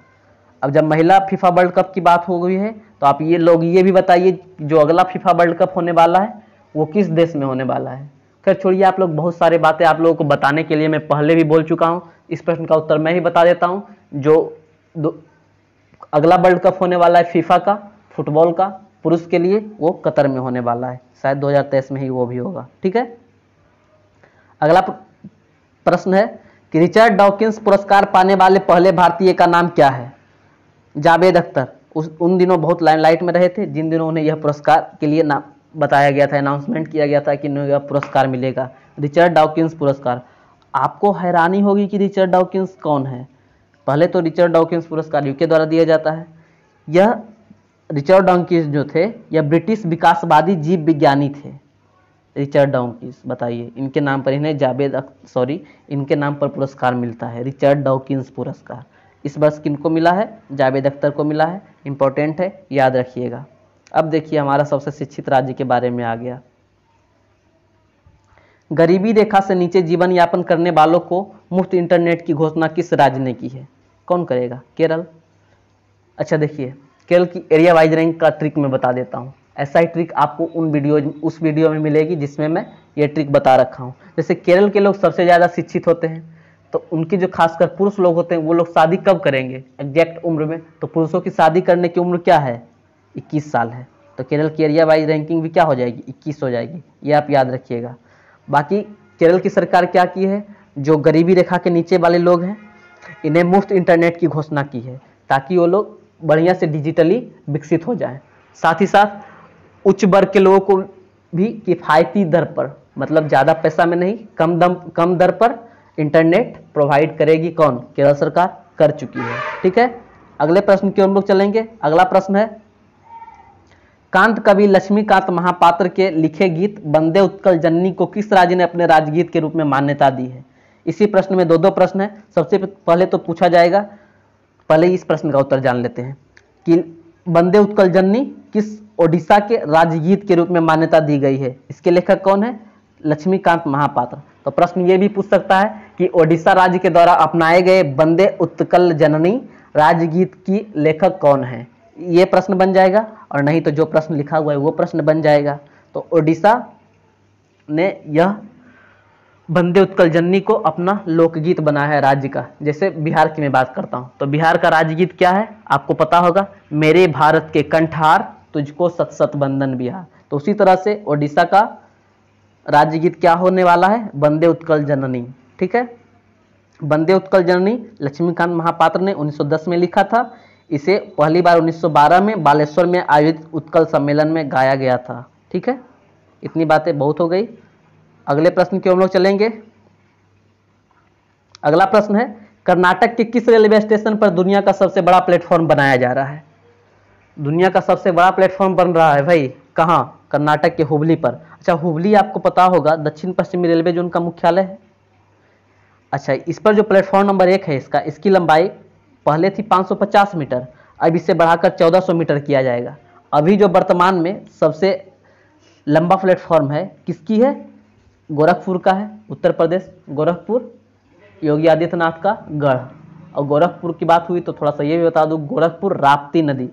अब जब महिला फीफा वर्ल्ड कप की बात हो गई है, तो आप ये लोग ये भी बताइए जो अगला फीफा वर्ल्ड कप होने वाला है वो किस देश में होने वाला है। खैर छोड़िए, आप लोग बहुत सारी बातें आप लोगों को बताने के लिए मैं पहले भी बोल चुका हूँ। इस प्रश्न का उत्तर मैं ही बता देता हूँ। जो अगला वर्ल्ड कप होने वाला है फीफा का फुटबॉल का पुरुष के लिए, वो कतर में होने वाला है, शायद 2023 में ही वो भी होगा। ठीक है, अगला प्रश्न है कि रिचर्ड डॉकिंस पुरस्कार पाने वाले पहले भारतीय का नाम क्या है? जावेद अख्तर उन दिनों बहुत लाइमलाइट में रहे थे, जिन दिनों उन्हें यह पुरस्कार के लिए नाम बताया गया था, अनाउंसमेंट किया गया था कि उन्हें यह पुरस्कार मिलेगा, रिचर्ड डॉकिंस पुरस्कार। आपको हैरानी होगी कि रिचर्ड डॉकिंस कौन है। पहले तो रिचर्ड डॉकिंस पुरस्कार यूके द्वारा दिया जाता है। यह रिचर्ड डॉकिंस जो थे यह ब्रिटिश विकासवादी जीव विज्ञानी थे। रिचर्ड डॉकिंस, बताइए इनके नाम पर इन्हें इनके नाम पर पुरस्कार मिलता है, रिचर्ड डॉकिंस पुरस्कार। इस वर्ष किनको मिला है? जावेद अख्तर को मिला है। इंपॉर्टेंट है, याद रखिएगा। अब देखिए हमारा सबसे शिक्षित राज्य के बारे में आ गया। गरीबी रेखा से नीचे जीवन यापन करने वालों को मुफ्त इंटरनेट की घोषणा किस राज्य ने की है? कौन करेगा? केरल। अच्छा देखिए, केरल की एरिया वाइज रैंक का ट्रिक मैं बता देता हूँ। ऐसा ही ट्रिक आपको उस वीडियो में मिलेगी जिसमें मैं ये ट्रिक बता रखा हूँ। जैसे केरल के लोग सबसे ज़्यादा शिक्षित होते हैं, तो उनके जो खासकर पुरुष लोग होते हैं वो लोग शादी कब करेंगे एग्जैक्ट उम्र में? तो पुरुषों की शादी करने की उम्र क्या है? 21 साल है। तो केरल की एरिया वाइज रैंकिंग भी क्या हो जाएगी? 21 हो जाएगी। ये आप याद रखिएगा। बाकी केरल की सरकार क्या की है, जो गरीबी रेखा के नीचे वाले लोग हैं इन्हें मुफ्त इंटरनेट की घोषणा की है, ताकि वो लोग बढ़िया से डिजिटली विकसित हो जाएं। साथ ही साथ उच्च वर्ग के लोगों को भी किफ़ायती दर पर, मतलब ज़्यादा पैसा में नहीं, कम दर पर इंटरनेट प्रोवाइड करेगी। कौन? केरल सरकार कर चुकी है। ठीक है, अगले प्रश्न की ओर हम लोग चलेंगे। अगला प्रश्न है, कांत कवि लक्ष्मीकांत महापात्र के लिखे गीत वंदे उत्कल जननी को किस राज्य ने अपने राज्यगीत के रूप में मान्यता दी है? इसी प्रश्न में दो प्रश्न है। सबसे पहले तो पूछा जाएगा, पहले इस प्रश्न का उत्तर जान लेते हैं कि वंदे उत्कल जननी किस ओडिशा के राज्यगीत के रूप में मान्यता दी गई है? इसके लेखक कौन है? लक्ष्मीकांत महापात्र। तो प्रश्न ये भी पूछ सकता है कि ओडिशा राज्य के द्वारा अपनाए गए वंदे उत्कल जननी राज्यगीत की लेखक कौन है? ये प्रश्न बन जाएगा, और नहीं तो जो प्रश्न लिखा हुआ है वो प्रश्न बन जाएगा। तो ओडिशा ने यह वंदे उत्कल जननी को अपना लोकगीत बनाया है राज्य का। जैसे बिहार की मैं बात करता हूँ, तो बिहार का राज्यगीत क्या है आपको पता होगा, मेरे भारत के कंठार तुझको सत सत वंदन बिहार। तो उसी तरह से ओडिशा का राज्यगीत क्या होने वाला है? वंदे उत्कल जननी। ठीक है, वंदे उत्कल जननी लक्ष्मीकांत महापात्र ने 1910 में लिखा था। इसे पहली बार 1912 में बालेश्वर में आयोजित उत्कल सम्मेलन में गाया गया था। ठीक है, इतनी बातें बहुत हो गई। अगले प्रश्न की हम लोग चलेंगे। अगला प्रश्न है, कर्नाटक के किस रेलवे स्टेशन पर दुनिया का सबसे बड़ा प्लेटफॉर्म बनाया जा रहा है? दुनिया का सबसे बड़ा प्लेटफॉर्म बन रहा है भाई, कहाँ? कर्नाटक के हुबली पर। अच्छा, हुबली आपको पता होगा दक्षिण पश्चिमी रेलवे जो उनका मुख्यालय है। अच्छा, इस पर जो प्लेटफॉर्म नंबर 1 है इसकी लंबाई पहले थी 550 मीटर, अब इसे बढ़ाकर 1400 मीटर किया जाएगा। अभी जो वर्तमान में सबसे लंबा प्लेटफॉर्म है किसकी है? गोरखपुर का है, उत्तर प्रदेश, गोरखपुर, योगी आदित्यनाथ का गढ़। और गोरखपुर की बात हुई तो थोड़ा सा ये भी बता दूं, गोरखपुर राप्ती नदी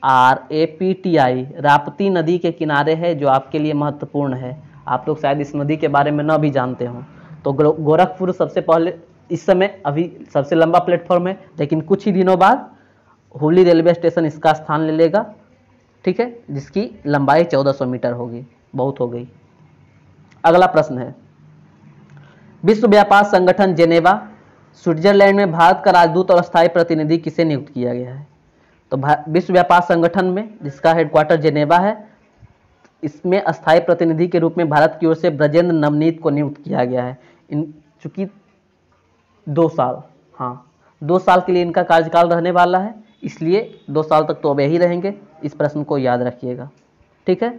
RAPTI राप्ती नदी के किनारे है, जो आपके लिए महत्वपूर्ण है। आप लोग शायद इस नदी के बारे में न भी जानते हो। तो गोरखपुर सबसे पहले इस समय अभी सबसे लंबा प्लेटफॉर्म है, लेकिन कुछ ही दिनों बाद हुगली रेलवे स्टेशन इसका स्थान ले लेगा, ठीक है, जिसकी लंबाई 1400 मीटर होगी, बहुत हो गई। अगला प्रश्न है, विश्व व्यापार संगठन जेनेवा स्विट्जरलैंड में भारत का राजदूत और स्थायी प्रतिनिधि किसे नियुक्त किया गया है? तो विश्व व्यापार संगठन में जिसका हेडक्वार्टर जेनेवा है, इसमें अस्थायी प्रतिनिधि के रूप में भारत की ओर से ब्रजेंद्र नवनीत को नियुक्त किया गया है। चूंकि 2 साल, हाँ 2 साल के लिए इनका कार्यकाल रहने वाला है, इसलिए 2 साल तक तो अब यही रहेंगे। इस प्रश्न को याद रखिएगा, ठीक है।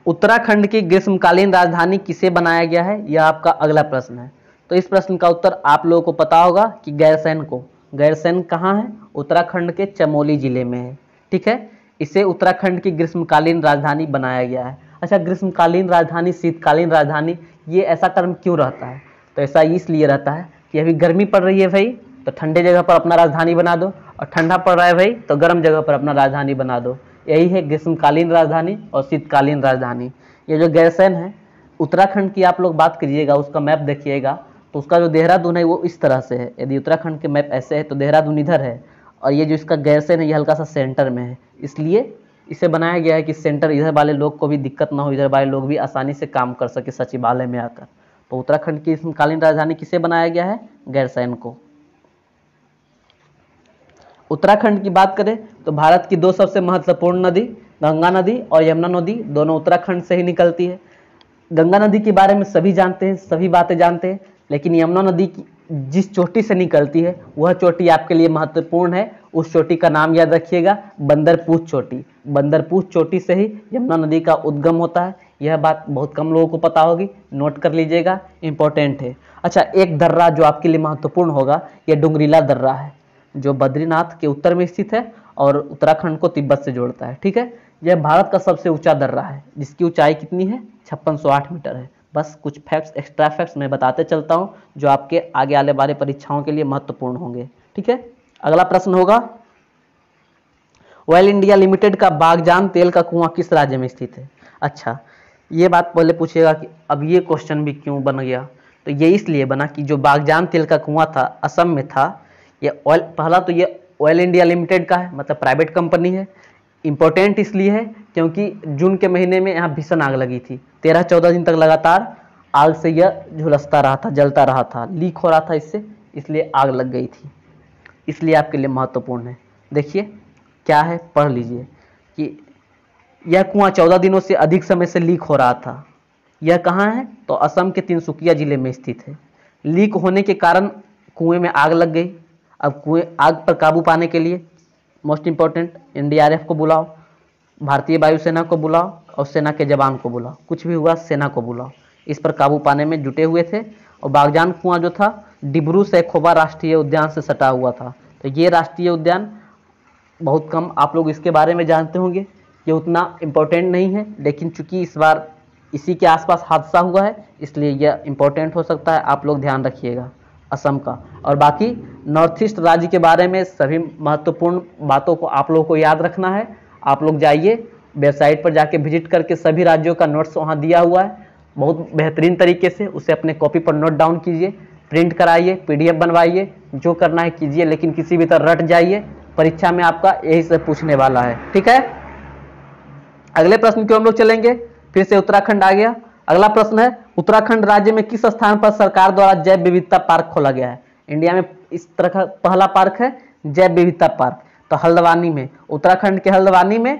उत्तराखंड की ग्रीष्मकालीन राजधानी किसे बनाया गया है, यह आपका अगला प्रश्न है। तो इस प्रश्न का उत्तर आप लोगों को पता होगा कि गैरसैंण को। गैरसैंण कहाँ है? उत्तराखंड के चमोली जिले में है, ठीक है। इसे उत्तराखंड की ग्रीष्मकालीन राजधानी बनाया गया है। अच्छा, ग्रीष्मकालीन राजधानी, शीतकालीन राजधानी, ये ऐसा टर्म क्यों रहता है? तो ऐसा इसलिए रहता है कि अभी गर्मी पड़ रही है भाई, तो ठंडे जगह पर अपना राजधानी बना दो, और ठंडा पड़ रहा है भाई तो गर्म जगह पर अपना राजधानी बना दो। यही है ग्रीष्मकालीन राजधानी और शीतकालीन राजधानी। ये जो गैरसैंण है, उत्तराखंड की आप लोग बात करिएगा, उसका मैप देखिएगा तो उसका जो देहरादून है वो इस तरह से है। यदि उत्तराखंड के मैप ऐसे है तो देहरादून इधर है, और ये जो इसका गैरसैंण है ये हल्का सा सेंटर में है, इसलिए इसे बनाया गया है कि सेंटर इधर वाले लोग को भी दिक्कत ना हो, इधर वाले लोग भी आसानी से काम कर सके सचिवालय में आकर। तो उत्तराखंड की ग्रीष्मकालीन राजधानी किसे बनाया गया है? गैरसैंण को। उत्तराखंड की बात करें तो भारत की 2 सबसे महत्वपूर्ण नदी गंगा नदी और यमुना नदी दोनों उत्तराखंड से ही निकलती है। गंगा नदी के बारे में सभी जानते हैं, सभी बातें जानते हैं, लेकिन यमुना नदी की जिस चोटी से निकलती है वह चोटी आपके लिए महत्वपूर्ण है। उस चोटी का नाम याद रखिएगा, बंदरपूछ चोटी। बंदरपूछ चोटी से ही यमुना नदी का उद्गम होता है। यह बात बहुत कम लोगों को पता होगी, नोट कर लीजिएगा, इंपॉर्टेंट है। अच्छा, एक दर्रा जो आपके लिए महत्वपूर्ण होगा, यह डुंगरीला दर्रा है, जो बद्रीनाथ के उत्तर में स्थित है और उत्तराखंड को तिब्बत से जोड़ता है, ठीक है। यह भारत का सबसे ऊंचा दर्रा है, जिसकी ऊंचाई कितनी है? 5608 मीटर है। बस कुछ फैक्ट्स, एक्स्ट्रा फैक्ट्स मैं बताते चलता हूं, जो आपके आगे आने वाले परीक्षाओं के लिए महत्वपूर्ण होंगे, ठीक है। अगला प्रश्न होगा, ऑयल इंडिया लिमिटेड का बागजान तेल का कुआं किस राज्य में स्थित है? अच्छा, ये बात पहले पूछिएगा कि अब ये क्वेश्चन भी क्यों बन गया? तो ये इसलिए बना कि जो बागजान तेल का कुआं था, असम में था। ये ऑयल, पहला तो ये ऑयल इंडिया लिमिटेड का है, मतलब प्राइवेट कंपनी है। इंपॉर्टेंट इसलिए है क्योंकि जून के महीने में यहाँ भीषण आग लगी थी। 13-14 दिन तक लगातार आग से यह झुलसता रहा था, जलता रहा था, लीक हो रहा था इससे, इसलिए आग लग गई थी। इसलिए आपके लिए महत्वपूर्ण है। देखिए क्या है, पढ़ लीजिए कि यह कुआं 14 दिनों से अधिक समय से लीक हो रहा था। यह कहाँ है? तो असम के तिनसुकिया जिले में स्थित है। लीक होने के कारण कुएं में आग लग गई। अब कुएं, आग पर काबू पाने के लिए मोस्ट इंपॉर्टेंट, एनडीआरएफ को बुलाओ, भारतीय वायुसेना को बुलाओ और सेना के जवान को बुलाओ। कुछ भी हुआ सेना को बुलाओ। इस पर काबू पाने में जुटे हुए थे। और बागजान कुआं जो था डिब्रू सैखोवा राष्ट्रीय उद्यान से सटा हुआ था। तो ये राष्ट्रीय उद्यान बहुत कम आप लोग इसके बारे में जानते होंगे, ये उतना इम्पोर्टेंट नहीं है, लेकिन चूंकि इस बार इसी के आसपास हादसा हुआ है इसलिए यह इम्पोर्टेंट हो सकता है। आप लोग ध्यान रखिएगा असम का। और बाकी नॉर्थ ईस्ट राज्य के बारे में सभी महत्वपूर्ण बातों को आप लोगों को याद रखना है। आप लोग जाइए वेबसाइट पर जाके विजिट करके सभी राज्यों का नोट्स वहाँ दिया हुआ है बहुत बेहतरीन तरीके से। उसे अपने कॉपी पर नोट डाउन कीजिए, प्रिंट कराइए, पीडीएफ बनवाइए, जो करना है कीजिए, लेकिन किसी भी तरह रट जाइए, परीक्षा में आपका यही से पूछने वाला है, ठीक है। अगले प्रश्न की हम लोग चलेंगे। फिर से उत्तराखंड आ गया। अगला प्रश्न है, उत्तराखंड राज्य में किस स्थान पर सरकार द्वारा जैव विविधता पार्क खोला गया है? इंडिया में इस तरह का पहला पार्क है जैव विविधता पार्क, तो हल्द्वानी में, उत्तराखंड के हल्द्वानी में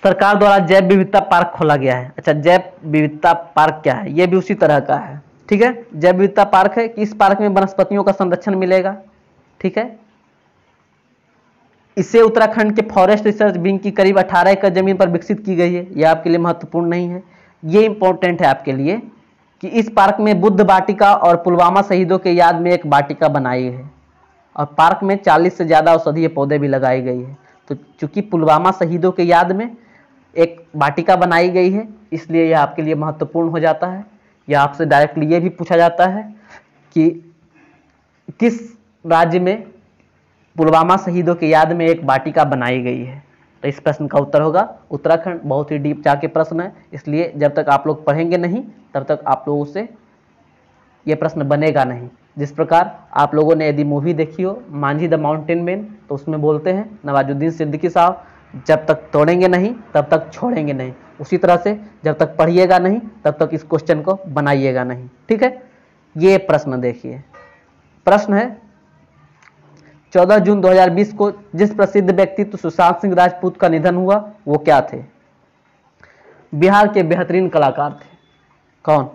सरकार द्वारा जैव विविधता पार्क खोला गया है। अच्छा, जैव विविधता पार्क क्या है? यह भी उसी तरह का है, ठीक है। जैव विविधता पार्क है कि इस पार्क में वनस्पतियों का संरक्षण मिलेगा, ठीक है। इसे उत्तराखंड के फॉरेस्ट रिसर्च विंग की करीब 18 एकड़ जमीन पर विकसित की गई है। यह आपके लिए महत्वपूर्ण नहीं है, ये इंपॉर्टेंट है आपके लिए कि इस पार्क में बुद्ध वाटिका और पुलवामा शहीदों के याद में एक वाटिका बनाई है और पार्क में 40 से ज़्यादा औषधीय पौधे भी लगाई गई है। तो चूंकि पुलवामा शहीदों के याद में एक वाटिका बनाई गई है इसलिए यह आपके लिए महत्वपूर्ण हो जाता है। यह आपसे डायरेक्टली ये भी पूछा जाता है कि किस राज्य में पुलवामा शहीदों की याद में एक वाटिका बनाई गई है? तो इस प्रश्न का उत्तर होगा उत्तराखंड। बहुत ही डीप जाके प्रश्न है, इसलिए जब तक आप लोग पढ़ेंगे नहीं तब तक आप लोगों से ये प्रश्न बनेगा नहीं। जिस प्रकार आप लोगों ने यदि मूवी देखी हो मांझी द माउंटेन मैन, तो उसमें बोलते हैं नवाजुद्दीन सिद्दीकी साहब, जब तक तोड़ेंगे नहीं तब तक छोड़ेंगे नहीं। उसी तरह से जब तक पढ़िएगा नहीं तब तक इस क्वेश्चन को बनाइएगा नहीं। ठीक है, ये प्रश्न देखिए। प्रश्न है 14 जून 2020 को जिस प्रसिद्ध व्यक्तित्व सुशांत सिंह राजपूत का निधन हुआ वो क्या थे? बिहार के बेहतरीन कलाकार थे। कौन?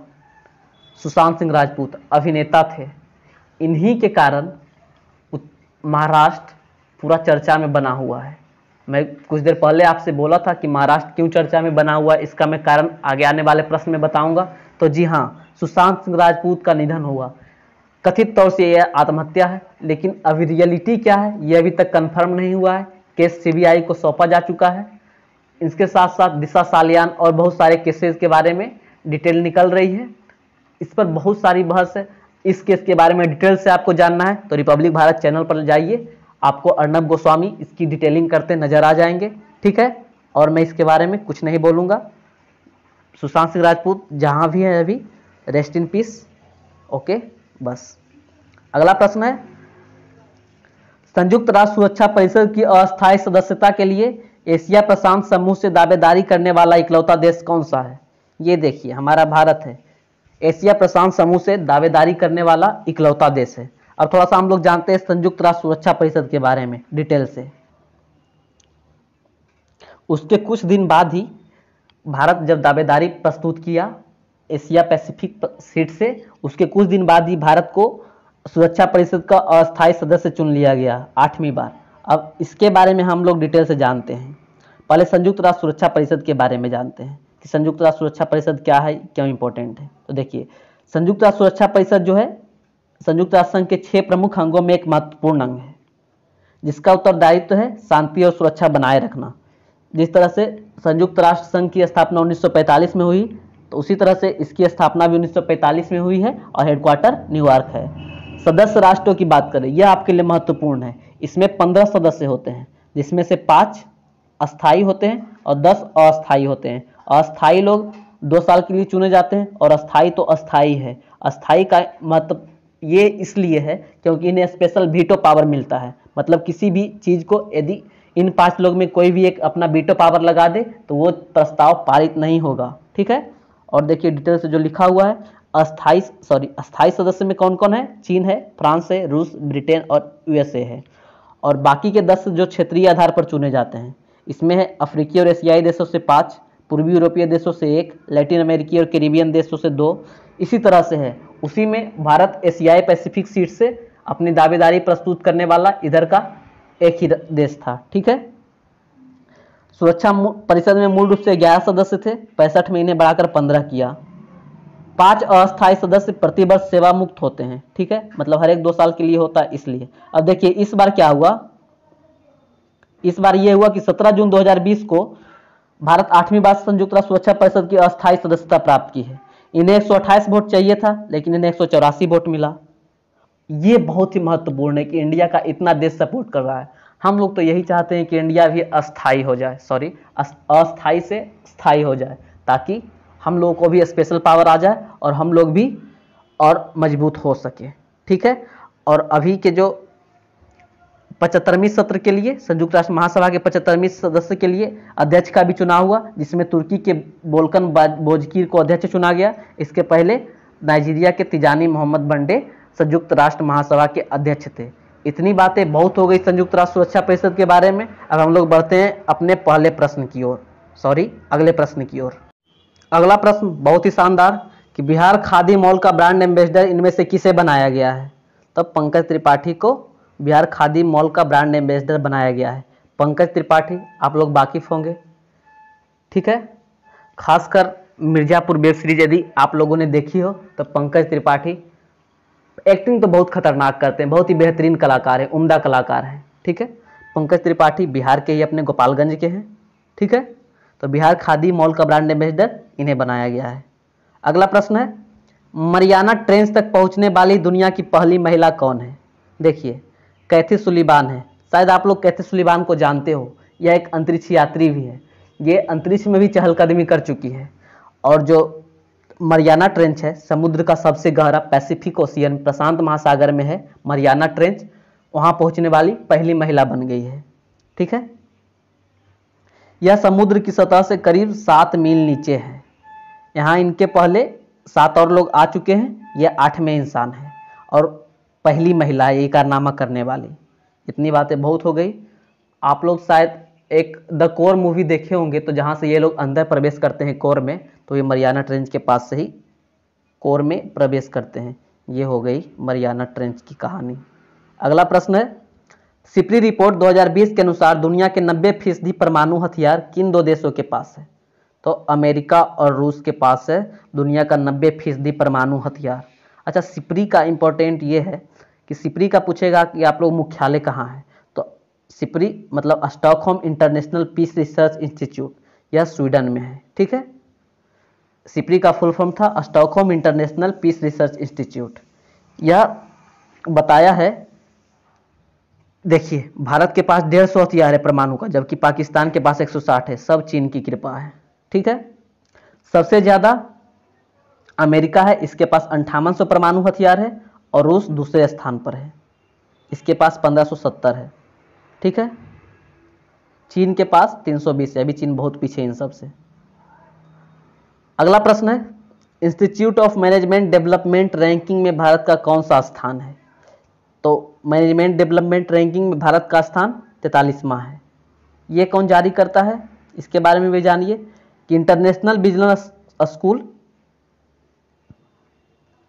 सुशांत सिंह राजपूत अभिनेता थे। इन्हीं के कारण महाराष्ट्र पूरा चर्चा में बना हुआ है। मैं कुछ देर पहले आपसे बोला था कि महाराष्ट्र क्यों चर्चा में बना हुआ है, इसका मैं कारण आगे आने वाले प्रश्न में बताऊंगा। तो जी हाँ, सुशांत सिंह राजपूत का निधन हुआ। कथित तौर से यह आत्महत्या है, लेकिन अभी रियलिटी क्या है यह अभी तक कंफर्म नहीं हुआ है। केस सीबीआई को सौंपा जा चुका है। इसके साथ साथ दिशा सालियान और बहुत सारे केसेस के बारे में डिटेल निकल रही है। इस पर बहुत सारी बहस है। इस केस के बारे में डिटेल से आपको जानना है तो रिपब्लिक भारत चैनल पर जाइए, आपको अर्नब गोस्वामी इसकी डिटेलिंग करते नजर आ जाएंगे। ठीक है, और मैं इसके बारे में कुछ नहीं बोलूँगा। सुशांत सिंह राजपूत जहाँ भी है अभी, रेस्ट इन पीस। ओके, बस। अगला प्रश्न है संयुक्त राष्ट्र सुरक्षा परिषद की अस्थायी सदस्यता के लिए एशिया प्रशांत समूह से दावेदारी करने वाला इकलौता देश कौन सा है? ये देखिए, हमारा भारत है। एशिया प्रशांत समूह से दावेदारी करने वाला इकलौता देश है। अब थोड़ा सा हम लोग जानते हैं संयुक्त राष्ट्र सुरक्षा परिषद के बारे में डिटेल से। उसके कुछ दिन बाद ही भारत जब दावेदारी प्रस्तुत किया एशिया पैसिफिक सीट से, उसके कुछ दिन बाद ही भारत को सुरक्षा परिषद का अस्थायी सदस्य चुन लिया गया 8वीं बार। अब इसके बारे में हम लोग डिटेल से जानते हैं। पहले संयुक्त राष्ट्र सुरक्षा परिषद के बारे में जानते हैं कि संयुक्त राष्ट्र सुरक्षा परिषद क्या है, क्यों इंपॉर्टेंट है। तो देखिए, संयुक्त राष्ट्र सुरक्षा परिषद जो है संयुक्त राष्ट्र संघ के 6 प्रमुख अंगों में एक महत्वपूर्ण अंग है, जिसका उत्तरदायित्व है शांति और सुरक्षा बनाए रखना। जिस तरह से संयुक्त राष्ट्र संघ की स्थापना 1945 में हुई, तो उसी तरह से इसकी स्थापना भी 1945 में हुई है और हेडक्वार्टर न्यूयॉर्क है। सदस्य राष्ट्रों की बात करें, यह आपके लिए महत्वपूर्ण है। इसमें 15 सदस्य होते हैं, जिसमें से 5 अस्थायी होते हैं और 10 अस्थायी होते हैं। अस्थायी लोग 2 साल के लिए चुने जाते हैं और अस्थायी तो अस्थायी है। अस्थायी का मतलब ये इसलिए है क्योंकि इन्हें स्पेशल वीटो पावर मिलता है। मतलब किसी भी चीज़ को यदि इन 5 लोग में कोई भी एक अपना वीटो पावर लगा दे तो वो प्रस्ताव पारित नहीं होगा। ठीक है, और देखिए डिटेल से जो लिखा हुआ है, अस्थायी सदस्य में कौन कौन है? चीन है, फ्रांस है, रूस, ब्रिटेन और यूएसए है। और बाकी के 10 जो क्षेत्रीय आधार पर चुने जाते हैं, इसमें है अफ्रीकी और एशियाई देशों से 5, पूर्वी यूरोपीय देशों से 1, लैटिन अमेरिकी और कैरिबियन देशों से 2। इसी तरह से है, उसी में भारत एशियाई पैसिफिक सीट से अपनी दावेदारी प्रस्तुत करने वाला इधर का एक ही देश था। ठीक है, सुरक्षा परिषद में मूल रूप से 11 सदस्य थे, 65 में इन्हें बढ़ाकर 15 किया। 5 अस्थायी सदस्य प्रतिवर्ष सेवा मुक्त होते हैं। ठीक है, मतलब हर एक 2 साल के लिए होता है इसलिए। अब देखिए इस बार क्या हुआ, इस बार यह हुआ कि 17 जून 2020 को भारत 8वीं बार संयुक्त राष्ट्र सुरक्षा परिषद की अस्थायी सदस्यता प्राप्त की है। इन्हें 128 वोट चाहिए था, लेकिन इन्हें 184 वोट मिला। ये बहुत ही महत्वपूर्ण है कि इंडिया का इतना देश सपोर्ट कर रहा है। हम लोग तो यही चाहते हैं कि इंडिया भी अस्थायी हो जाए, अस्थायी से स्थायी हो जाए, ताकि हम लोगों को भी स्पेशल पावर आ जाए और हम लोग भी और मजबूत हो सके। ठीक है, और अभी के जो 75वीं सत्र के लिए संयुक्त राष्ट्र महासभा के 75वीं सदस्य के लिए अध्यक्ष का भी चुनाव हुआ, जिसमें तुर्की के बोल्कन बोजकीर को अध्यक्ष चुना गया। इसके पहले नाइजीरिया के तिजानी मोहम्मद बंडे संयुक्त राष्ट्र महासभा के अध्यक्ष थे। इतनी बातें बहुत हो गई संयुक्त राष्ट्र सुरक्षा परिषद के बारे में। अब हम लोग बढ़ते हैं अपने अगले प्रश्न की ओर। अगला प्रश्न बहुत ही शानदार कि बिहार खादी मॉल का ब्रांड एम्बेसडर इनमें से किसे बनाया गया है? तब पंकज त्रिपाठी को बिहार खादी मॉल का ब्रांड एम्बेसडर बनाया गया है। पंकज त्रिपाठी आप लोग वाकिफ होंगे। ठीक है, खासकर मिर्जापुर वेब सीरीज यदि आप लोगों ने देखी हो तो पंकज त्रिपाठी एक्टिंग तो बहुत खतरनाक करते हैं, बहुत ही बेहतरीन कलाकार है, उम्दा कलाकार है। ठीक है, पंकज त्रिपाठी बिहार के ही अपने गोपालगंज के हैं। ठीक है, तो बिहार खादी मॉल का ब्रांड एम्बेसडर इन्हें बनाया गया है। अगला प्रश्न है मरियाना ट्रेंच तक पहुंचने वाली दुनिया की पहली महिला कौन है? देखिए कैथी सुलिवान है। शायद आप लोग कैथी सुलिवान को जानते हो, यह एक अंतरिक्ष यात्री भी है। ये अंतरिक्ष में भी चहलकदमी कर चुकी है और जो मरियाना ट्रेंच है, समुद्र का सबसे गहरा, पैसिफिक ओशियन प्रशांत महासागर में है मरियाना ट्रेंच, वहां पहुंचने वाली पहली महिला बन गई है। ठीक है, यह समुद्र की सतह से करीब 7 मील नीचे है। यहाँ इनके पहले 7 और लोग आ चुके हैं, यह 8वें इंसान है और पहली महिला है ये कारनामा करने वाली। इतनी बातें बहुत हो गई। आप लोग शायद एक द कोर मूवी देखे होंगे, तो जहाँ से ये लोग अंदर प्रवेश करते हैं कोर में, तो ये मरियाना ट्रेंच के पास से ही कोर में प्रवेश करते हैं। ये हो गई मरियाना ट्रेंच की कहानी। अगला प्रश्न है, सिपरी रिपोर्ट 2020 के अनुसार दुनिया के 90% परमाणु हथियार किन 2 देशों के पास है? तो अमेरिका और रूस के पास है दुनिया का 90% परमाणु हथियार। अच्छा, सिपरी का इंपॉर्टेंट ये है कि सिपरी का पूछेगा कि आप लोग मुख्यालय कहाँ है, तो सिपरी मतलब Stockholm International Peace Research Institute, यह स्वीडन में है। ठीक है, सिपरी का फुल फॉर्म था Stockholm International Peace Research Institute. यह बताया है, देखिए भारत के पास 150 हथियार है परमाणु का, जबकि पाकिस्तान के पास 160 है। सब चीन की कृपा है। ठीक है, सबसे ज्यादा अमेरिका है, इसके पास 5800 परमाणु हथियार है और रूस दूसरे स्थान पर है, इसके पास 1570 है। ठीक है, चीन के पास 320 है, अभी चीन बहुत पीछे इन सब से। अगला प्रश्न है, institute of management development ranking में भारत का कौन सा स्थान है? तो मैनेजमेंट डेवलपमेंट रैंकिंग में भारत का स्थान 43वां है। ये कौन जारी करता है, इसके बारे में भी जानिए कि international business school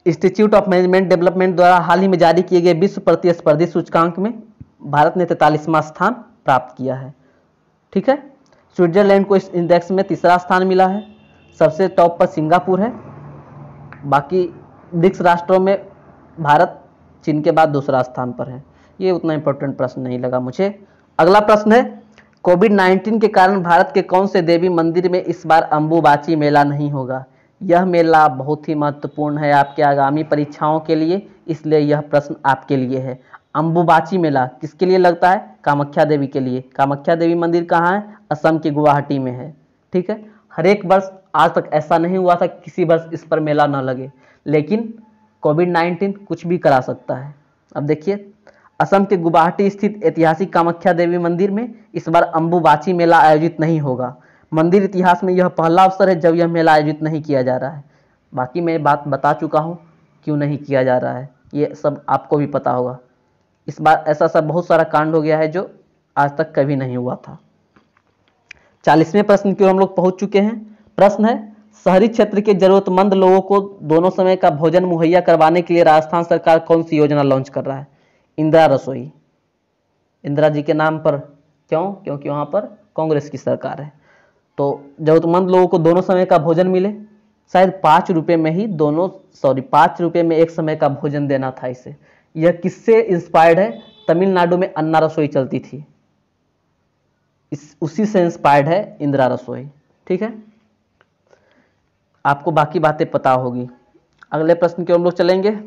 institute of management development द्वारा हाल ही में जारी किए गए विश्व प्रतिस्पर्धी सूचकांक में भारत ने 43वां स्थान प्राप्त किया है। ठीक है, स्विट्जरलैंड को इस इंडेक्स में 3रा स्थान मिला है। सबसे टॉप पर सिंगापुर है, बाकी ब्रिक्स राष्ट्रों में भारत चीन के बाद 2रा स्थान पर है। ये उतना इंपॉर्टेंट प्रश्न नहीं लगा मुझे। अगला प्रश्न है, कोविड-19 के कारण भारत के कौन से देवी मंदिर में इस बार अंबुबाची मेला नहीं होगा? यह मेला बहुत ही महत्वपूर्ण है आपके आगामी परीक्षाओं के लिए, इसलिए यह प्रश्न आपके लिए है। अंबुबाची मेला किसके लिए लगता है? कामाख्या देवी के लिए। कामाख्या देवी मंदिर कहाँ है? असम के गुवाहाटी में है। ठीक है, हर एक वर्ष आज तक ऐसा नहीं हुआ था किसी वर्ष इस पर मेला न लगे, लेकिन कोविड-19 कुछ भी करा सकता है। अब देखिए, असम के गुवाहाटी स्थित ऐतिहासिक कामाख्या देवी मंदिर में इस बार अंबुबाची मेला आयोजित नहीं होगा। मंदिर इतिहास में यह पहला अवसर है जब यह मेला आयोजित नहीं किया जा रहा है। बाकी मैं बात बता चुका हूँ क्यों नहीं किया जा रहा है, ये सब आपको भी पता होगा। इस बार ऐसा सब बहुत सारा कांड हो गया है जो आज तक कभी नहीं हुआ था। 40वें प्रश्न की ओर हम लोग पहुंच चुके हैं। प्रश्न है, शहरी क्षेत्र के जरूरतमंद लोगों को दोनों समय का भोजन मुहैया करवाने के लिए राजस्थान सरकार कौन सी योजना लॉन्च कर रहा है? इंदिरा रसोई। इंदिरा जी के नाम पर, क्यों? क्योंकि वहाँ पर कांग्रेस की सरकार है। तो जरूरतमंद लोगों को दोनों समय का भोजन मिले, शायद 5 रुपये में ही 5 रुपये में एक समय का भोजन देना था इसे। यह किससे इंस्पायर्ड है? तमिलनाडु में अन्ना रसोई चलती थी, उसी से इंस्पायर्ड है इंदिरा रसोई। ठीक है, आपको बाकी बातें पता होगी। अगले प्रश्न की ओर हम लोग चलेंगे।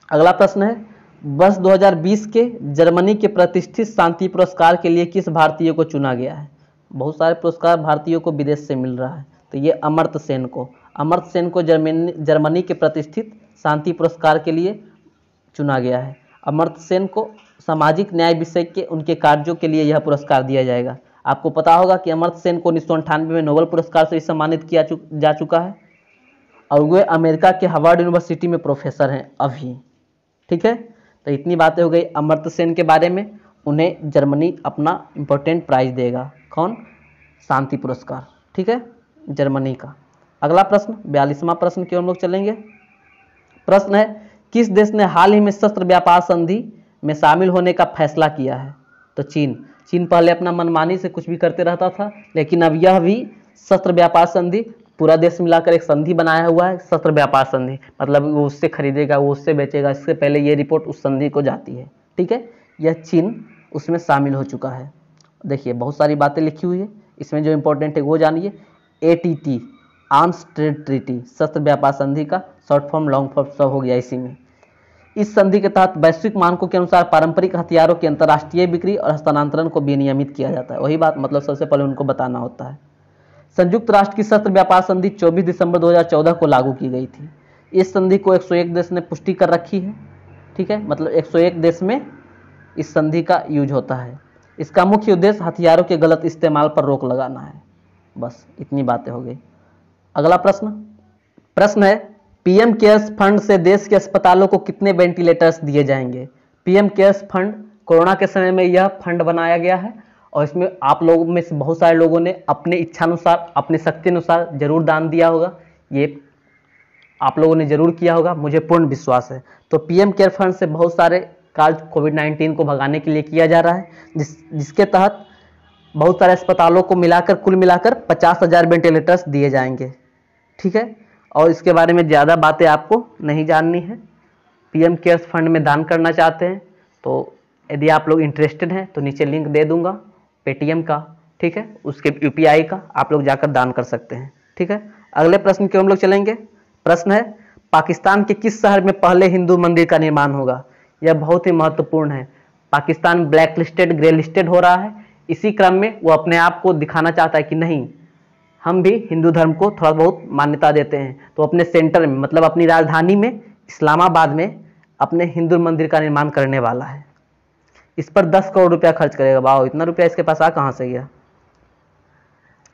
अगला प्रश्न है, वर्ष 2020 के जर्मनी के प्रतिष्ठित शांति पुरस्कार के लिए किस भारतीय को चुना गया है? बहुत सारे पुरस्कार भारतीयों को विदेश से मिल रहा है, तो ये अमर्त्य सेन को जर्मनी के प्रतिष्ठित शांति पुरस्कार के लिए चुना गया है। अमर्त्य सेन को सामाजिक न्याय विषय के उनके कार्यों के लिए यह पुरस्कार दिया जाएगा। आपको पता होगा कि अमर्त्य सेन को 1998 में नोबेल पुरस्कार से सम्मानित किया जा चुका है और वे अमेरिका के हार्वर्ड यूनिवर्सिटी में प्रोफेसर हैं अभी। ठीक है, तो इतनी बातें हो गई अमर्त्य सेन के बारे में। उन्हें जर्मनी अपना इम्पोर्टेंट प्राइज देगा। कौन? शांति पुरस्कार। ठीक है, जर्मनी का। अगला प्रश्न 42वां प्रश्न की ओर हम लोग चलेंगे। प्रश्न है, किस देश ने हाल ही में शस्त्र व्यापार संधि में शामिल होने का फैसला किया है? तो चीन पहले अपना मनमानी से कुछ भी करते रहता था, लेकिन अब यह भी शस्त्र व्यापार संधि, पूरा देश मिलाकर एक संधि बनाया हुआ है। शस्त्र व्यापार संधि मतलब वो उससे खरीदेगा, वो उससे बेचेगा, इससे पहले ये रिपोर्ट उस संधि को जाती है। ठीक है, यह चीन उसमें शामिल हो चुका है। देखिए बहुत सारी बातें लिखी हुई है, इसमें जो इंपॉर्टेंट है वो जानिए। ATT आर्म्स ट्रेड ट्रीटी, शस्त्र व्यापार संधि का शॉर्ट फॉर्म लॉन्ग फॉर्म सब हो गया इसी में। इस संधि के तहत वैश्विक मानकों के अनुसार पारंपरिक हथियारों की अंतर्राष्ट्रीय बिक्री और हस्तांतरण को विनियमित किया जाता है। वही बात, मतलब सबसे पहले उनको बताना होता है। संयुक्त राष्ट्र की सशस्त्र व्यापार संधि 24 दिसंबर 2014 को लागू की गई थी। इस संधि को 101 देश ने पुष्टि कर रखी है, ठीक है, मतलब 101 देश में इस संधि का यूज होता है। इसका मुख्य उद्देश्य हथियारों के गलत इस्तेमाल पर रोक लगाना है। बस इतनी बातें हो गई। अगला प्रश्न है, पीएम केयर्स फंड से देश के अस्पतालों को कितने वेंटिलेटर्स दिए जाएंगे? पीएम केयर्स फंड, कोरोना के समय में यह फंड बनाया गया है और इसमें आप लोगों में से बहुत सारे लोगों ने अपने इच्छानुसार, अपनी शक्ति अनुसार जरूर दान दिया होगा। ये आप लोगों ने जरूर किया होगा, मुझे पूर्ण विश्वास है। तो पीएम केयर फंड से बहुत सारे कार्य कोविड-19 को भगाने के लिए किया जा रहा है, जिसके तहत बहुत सारे अस्पतालों को मिलाकर, कुल मिलाकर 50,000 वेंटिलेटर्स दिए जाएंगे, ठीक है। और इसके बारे में ज़्यादा बातें आपको नहीं जाननी है। पीएम केयर्स फंड में दान करना चाहते हैं तो यदि आप लोग इंटरेस्टेड हैं तो नीचे लिंक दे दूंगा पेटीएम का, ठीक है, उसके यूपीआई का, आप लोग जाकर दान कर सकते हैं, ठीक है। अगले प्रश्न की हम लोग चलेंगे। प्रश्न है, पाकिस्तान के किस शहर में पहले हिंदू मंदिर का निर्माण होगा? यह बहुत ही महत्वपूर्ण है। Pakistan black listed, grey listed हो रहा है। इसी क्रम में वो अपने आप को दिखाना चाहता है कि नहीं, हम भी हिंदू धर्म को थोड़ा बहुत मान्यता देते हैं। तो अपने सेंटर में, मतलब अपनी राजधानी में इस्लामाबाद में अपने हिंदू मंदिर का निर्माण करने वाला है। इस पर 10 करोड़ रुपया खर्च करेगा। वाह, इतना रुपया इसके पास आ कहाँ से गया?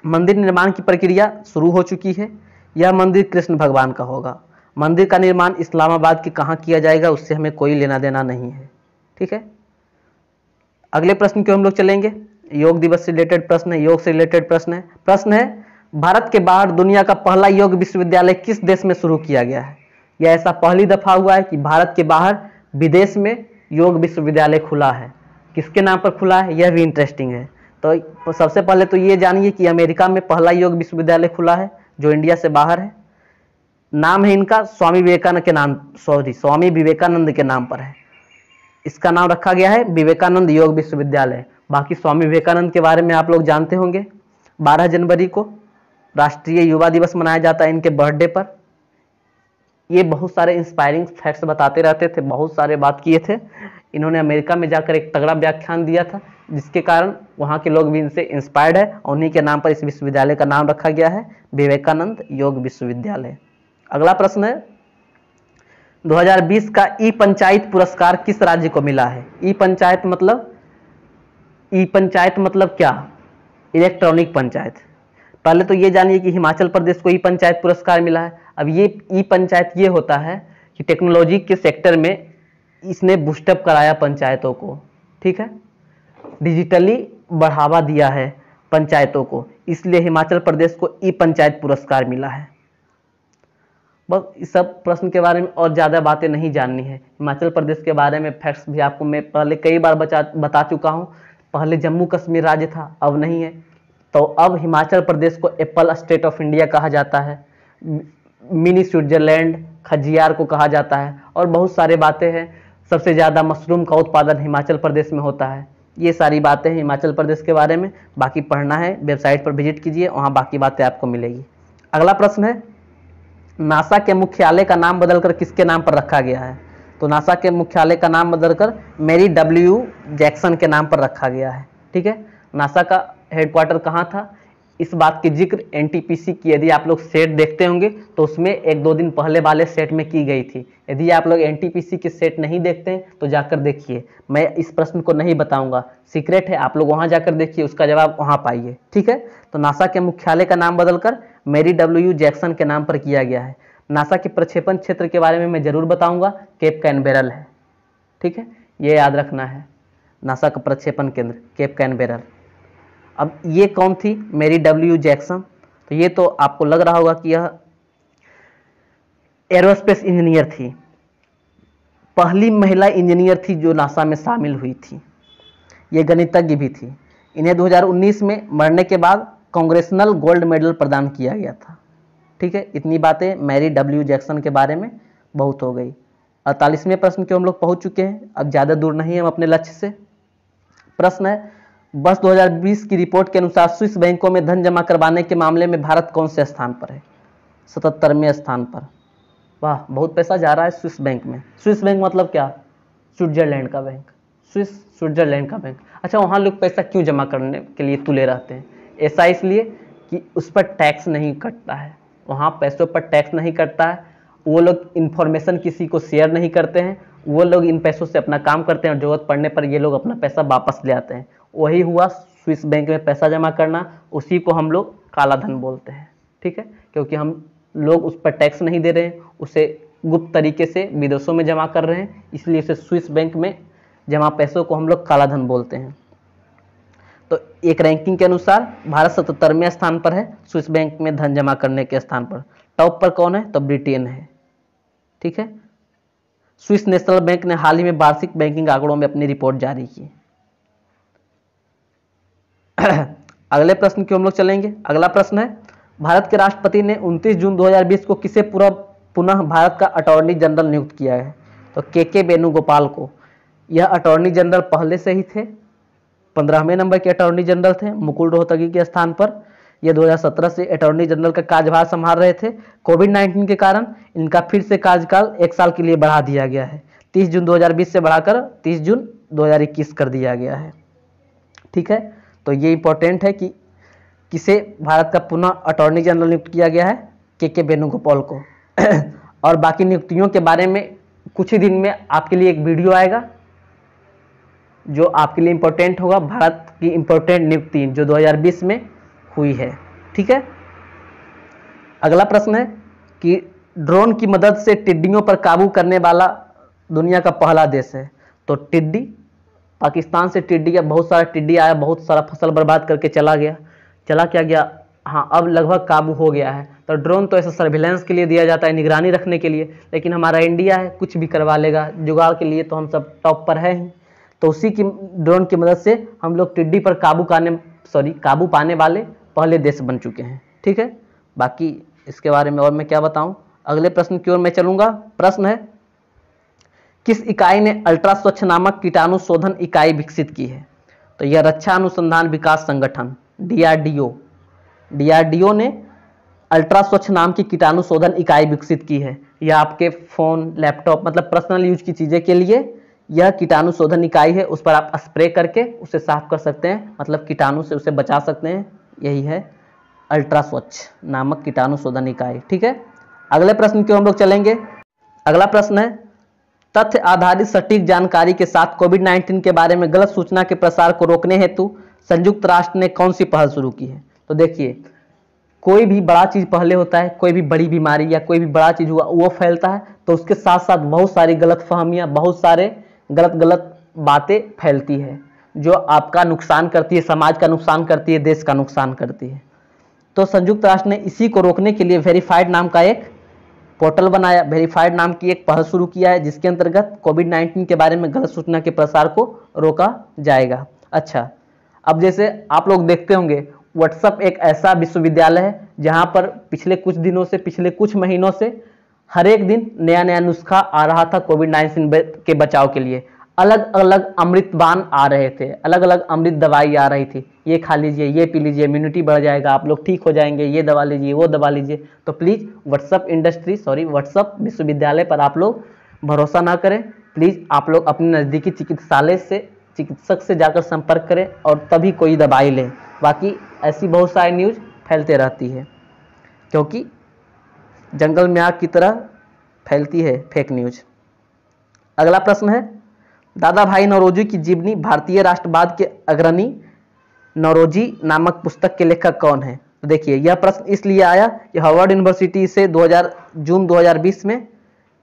मंदिर निर्माण की प्रक्रिया शुरू हो चुकी है। यह मंदिर कृष्ण भगवान का होगा। मंदिर का निर्माण इस्लामाबाद के कहाँ किया जाएगा उससे हमें कोई लेना देना नहीं है, ठीक है। अगले प्रश्न की हम लोग चलेंगे। योग दिवस से रिलेटेड प्रश्न है, योग से रिलेटेड प्रश्न है, भारत के बाहर दुनिया का पहला योग विश्वविद्यालय किस देश में शुरू किया गया है? यह ऐसा पहली दफा हुआ है कि भारत के बाहर विदेश में योग विश्वविद्यालय खुला है। किसके नाम पर खुला है यह भी इंटरेस्टिंग है। तो सबसे पहले तो ये जानिए कि अमेरिका में पहला योग विश्वविद्यालय खुला है जो इंडिया से बाहर है। नाम है इनका स्वामी विवेकानंद के नाम पर है। इसका नाम रखा गया है विवेकानंद योग विश्वविद्यालय। बाकी स्वामी विवेकानंद के बारे में आप लोग जानते होंगे। 12 जनवरी को राष्ट्रीय युवा दिवस मनाया जाता है इनके बर्थडे पर। ये बहुत सारे इंस्पायरिंग फैक्ट्स बताते रहते थे, बहुत सारे बात किए थे। इन्होंने अमेरिका में जाकर एक तगड़ा व्याख्यान दिया था, जिसके कारण वहाँ के लोग भी इनसे इंस्पायर्ड है और उन्हीं के नाम पर इस विश्वविद्यालय का नाम रखा गया है विवेकानंद योग विश्वविद्यालय। अगला प्रश्न है, 2020 का ई पंचायत पुरस्कार किस राज्य को मिला है? ई पंचायत मतलब क्या? इलेक्ट्रॉनिक पंचायत। पहले तो ये जानिए कि हिमाचल प्रदेश को ई पंचायत पुरस्कार मिला है। अब ये ई पंचायत ये होता है कि टेक्नोलॉजी के सेक्टर में इसने बूस्टअप कराया पंचायतों को, ठीक है, डिजिटली बढ़ावा दिया है पंचायतों को, इसलिए हिमाचल प्रदेश को ई पंचायत पुरस्कार मिला है। बस इस सब प्रश्न के बारे में और ज़्यादा बातें नहीं जाननी है। हिमाचल प्रदेश के बारे में फैक्ट्स भी आपको मैं पहले कई बार बता चुका हूँ। पहले जम्मू कश्मीर राज्य था, अब नहीं है। तो अब हिमाचल प्रदेश को एप्पल स्टेट ऑफ इंडिया कहा जाता है, मिनी स्विट्जरलैंड, खजियार को कहा जाता है और बहुत सारे बातें हैं। सबसे ज़्यादा मशरूम का उत्पादन हिमाचल प्रदेश में होता है। ये सारी बातें हैं हिमाचल प्रदेश के बारे में। बाकी पढ़ना है, वेबसाइट पर विजिट कीजिए, वहाँ बाकी बातें आपको मिलेगी। अगला प्रश्न है, नासा के मुख्यालय का नाम बदलकर किसके नाम पर रखा गया है? तो नासा के मुख्यालय का नाम बदलकर मैरी W जैक्सन के नाम पर रखा गया है, ठीक है। नासा का हेडक्वार्टर कहाँ था? इस बात की जिक्र NTPC की यदि आप लोग सेट देखते होंगे तो उसमें 1-2 दिन पहले वाले सेट में की गई थी। यदि आप लोग NTPC के सेट नहीं देखते हैं तो जाकर देखिए। मैं इस प्रश्न को नहीं बताऊंगा, सीक्रेट है, आप लोग वहां जाकर देखिए, उसका जवाब वहां पाइए, ठीक है। तो नासा के मुख्यालय का नाम बदलकर मैरी W जैक्सन के नाम पर किया गया है। नासा के प्रक्षेपण क्षेत्र के बारे में मैं जरूर बताऊंगा, केप कैनबेरल है, ठीक है, ये याद रखना है। नासा का प्रक्षेपण केंद्र केप कैनबेरल। अब ये कौन थी? Mary W Jackson. तो ये तो आपको लग रहा होगा कि यह एरोस्पेस इंजीनियर थी, पहली महिला इंजीनियर थी जो नासा में शामिल हुई थी। ये गणितज्ञ भी थी। इन्हें 2019 में मरने के बाद कांग्रेसनल गोल्ड मेडल प्रदान किया गया था, ठीक है। इतनी बातें मैरी W जैक्सन के बारे में बहुत हो गई। 48वें प्रश्न के हम लोग पहुंच चुके हैं, अब ज़्यादा दूर नहीं है हम अपने लक्ष्य से। प्रश्न है, वर्ष 2020 की रिपोर्ट के अनुसार स्विस बैंकों में धन जमा करवाने के मामले में भारत कौन से स्थान पर है? 77वें स्थान पर। वाह, बहुत पैसा जा रहा है स्विस बैंक में। स्विस बैंक मतलब क्या? स्विट्जरलैंड का बैंक, स्विट्जरलैंड का बैंक। अच्छा, वहाँ लोग पैसा क्यों जमा करने के लिए तुले रहते हैं? ऐसा इसलिए कि उस पर टैक्स नहीं कटता है, वहाँ पैसों पर टैक्स नहीं कटता है, वो लोग इन्फॉर्मेशन किसी को शेयर नहीं करते हैं, वो लोग इन पैसों से अपना काम करते हैं और ज़रूरत पड़ने पर ये लोग अपना पैसा वापस ले आते हैं। वही हुआ स्विस बैंक में पैसा जमा करना, उसी को हम लोग काला धन बोलते हैं। ठीक है, क्योंकि हम लोग उस पर टैक्स नहीं दे रहे हैं, उसे गुप्त तरीके से विदेशों में जमा कर रहे हैं, इसलिए उसे स्विस बैंक में जमा पैसों को हम लोग काला धन बोलते हैं। तो एक रैंकिंग के अनुसार भारत 77वें स्थान पर है स्विस बैंक में धन जमा करने के स्थान पर। टॉप पर कौन है? तो ब्रिटेन है। ठीक है, स्विस नेशनल बैंक ने हाल ही में वार्षिक बैंकिंग आंकड़ों में अपनी रिपोर्ट जारी की। अगले प्रश्न की हम लोग चलेंगे। अगला प्रश्न है, भारत के राष्ट्रपति ने 29 जून 2020 को किसे पुनः भारत का अटॉर्नी जनरल नियुक्त किया है? तो के वेणुगोपाल को। यह अटॉर्नी जनरल पहले से ही थे, 15वें नंबर के अटॉर्नी जनरल थे मुकुल रोहतगी के स्थान पर। यह 2017 से अटॉर्नी जनरल का कार्यभार संभाल रहे थे। कोविड-19 के कारण इनका फिर से कार्यकाल 1 साल के लिए बढ़ा दिया गया है, 30 जून 2020 से बढ़ाकर 30 जून 2021 कर दिया गया है। ठीक है, तो ये इंपॉर्टेंट है कि किसे भारत का पुनः अटॉर्नी जनरल नियुक्त किया गया है? के वेणुगोपाल को। और बाकी नियुक्तियों के बारे में कुछ ही दिन में आपके लिए एक वीडियो आएगा जो आपके लिए इंपॉर्टेंट होगा, भारत की इंपॉर्टेंट नियुक्ति जो 2020 में हुई है। ठीक है, अगला प्रश्न है कि ड्रोन की मदद से टिड्डियों पर काबू करने वाला दुनिया का पहला देश है। तो टिड्डी, पाकिस्तान से टिड्डी का बहुत सारा टिड्डी आया, बहुत सारा फसल बर्बाद करके चला क्या गया, हाँ अब लगभग काबू हो गया है। तो ड्रोन तो ऐसा सर्विलेंस के लिए दिया जाता है, निगरानी रखने के लिए, लेकिन हमारा इंडिया है कुछ भी करवा लेगा, जुगाड़ के लिए तो हम सब टॉप पर है ही। तो उसी की ड्रोन की मदद से हम लोग टिड्डी पर काबू पाने वाले पहले देश बन चुके हैं। ठीक है, बाकी इसके बारे में और मैं क्या बताऊं। अगले प्रश्न की ओर मैं चलूंगा। प्रश्न है, किस इकाई ने अल्ट्रा स्वच्छ नामक कीटाणु शोधन इकाई विकसित की है? तो यह रक्षा अनुसंधान विकास संगठन डीआरडीओ ने अल्ट्रा स्वच्छ नाम की कीटाणु शोधन इकाई विकसित की है। यह आपके फ़ोन, लैपटॉप मतलब पर्सनल यूज की चीज़ें के लिए यह कीटाणु शोधन इकाई है। उस पर आप स्प्रे करके उसे साफ कर सकते हैं, मतलब कीटाणु से उसे बचा सकते हैं। यही है अल्ट्रा स्वच्छ नामक कीटाणु शोधन इकाई। ठीक है, अगले प्रश्न की हम लोग चलेंगे। अगला प्रश्न है, तथ्य आधारित सटीक जानकारी के साथ कोविड-19 के बारे में गलत सूचना के प्रसार को रोकने हेतु संयुक्त राष्ट्र ने कौन सी पहल शुरू की है? तो देखिए, कोई भी बड़ा चीज़ पहले होता है, कोई भी बड़ी बीमारी या कोई भी बड़ा चीज़ हुआ वो फैलता है, तो उसके साथ साथ बहुत सारी गलतफहमियां, बहुत सारे गलत बातें फैलती है जो आपका नुकसान करती है, समाज का नुकसान करती है, देश का नुकसान करती है। तो संयुक्त राष्ट्र ने इसी को रोकने के लिए वेरीफाइड नाम का एक पोर्टल बनाया, वेरीफाइड नाम की एक पहल शुरू किया है, जिसके अंतर्गत कोविड-19 के बारे में गलत सूचना के प्रसार को रोका जाएगा। अच्छा, अब जैसे आप लोग देखते होंगे, व्हाट्सएप एक ऐसा विश्वविद्यालय है जहां पर पिछले कुछ दिनों से, पिछले कुछ महीनों से हर एक दिन नया नया नुस्खा आ रहा था कोविड-19 के बचाव के लिए। अलग अलग अमृतबान आ रहे थे, अलग अलग अमृत दवाई आ रही थी, ये खा लीजिए, ये पी लीजिए, इम्यूनिटी बढ़ जाएगा, आप लोग ठीक हो जाएंगे, ये दवा लीजिए, वो दवा लीजिए। तो प्लीज़ व्हाट्सएप विश्वविद्यालय पर आप लोग भरोसा ना करें। प्लीज़ आप लोग अपने नज़दीकी चिकित्सक से जाकर संपर्क करें और तभी कोई दवाई लें। बाकी ऐसी बहुत सारी न्यूज़ फैलते रहती है, क्योंकि जंगल में आग की तरह फैलती है फेक न्यूज़। अगला प्रश्न है, दादा भाई नौरोजी की जीवनी भारतीय राष्ट्रवाद के अग्रणी नौरोजी नामक पुस्तक के लेखक कौन है? तो देखिए, यह प्रश्न इसलिए आया कि हार्वर्ड यूनिवर्सिटी से जून 2020 में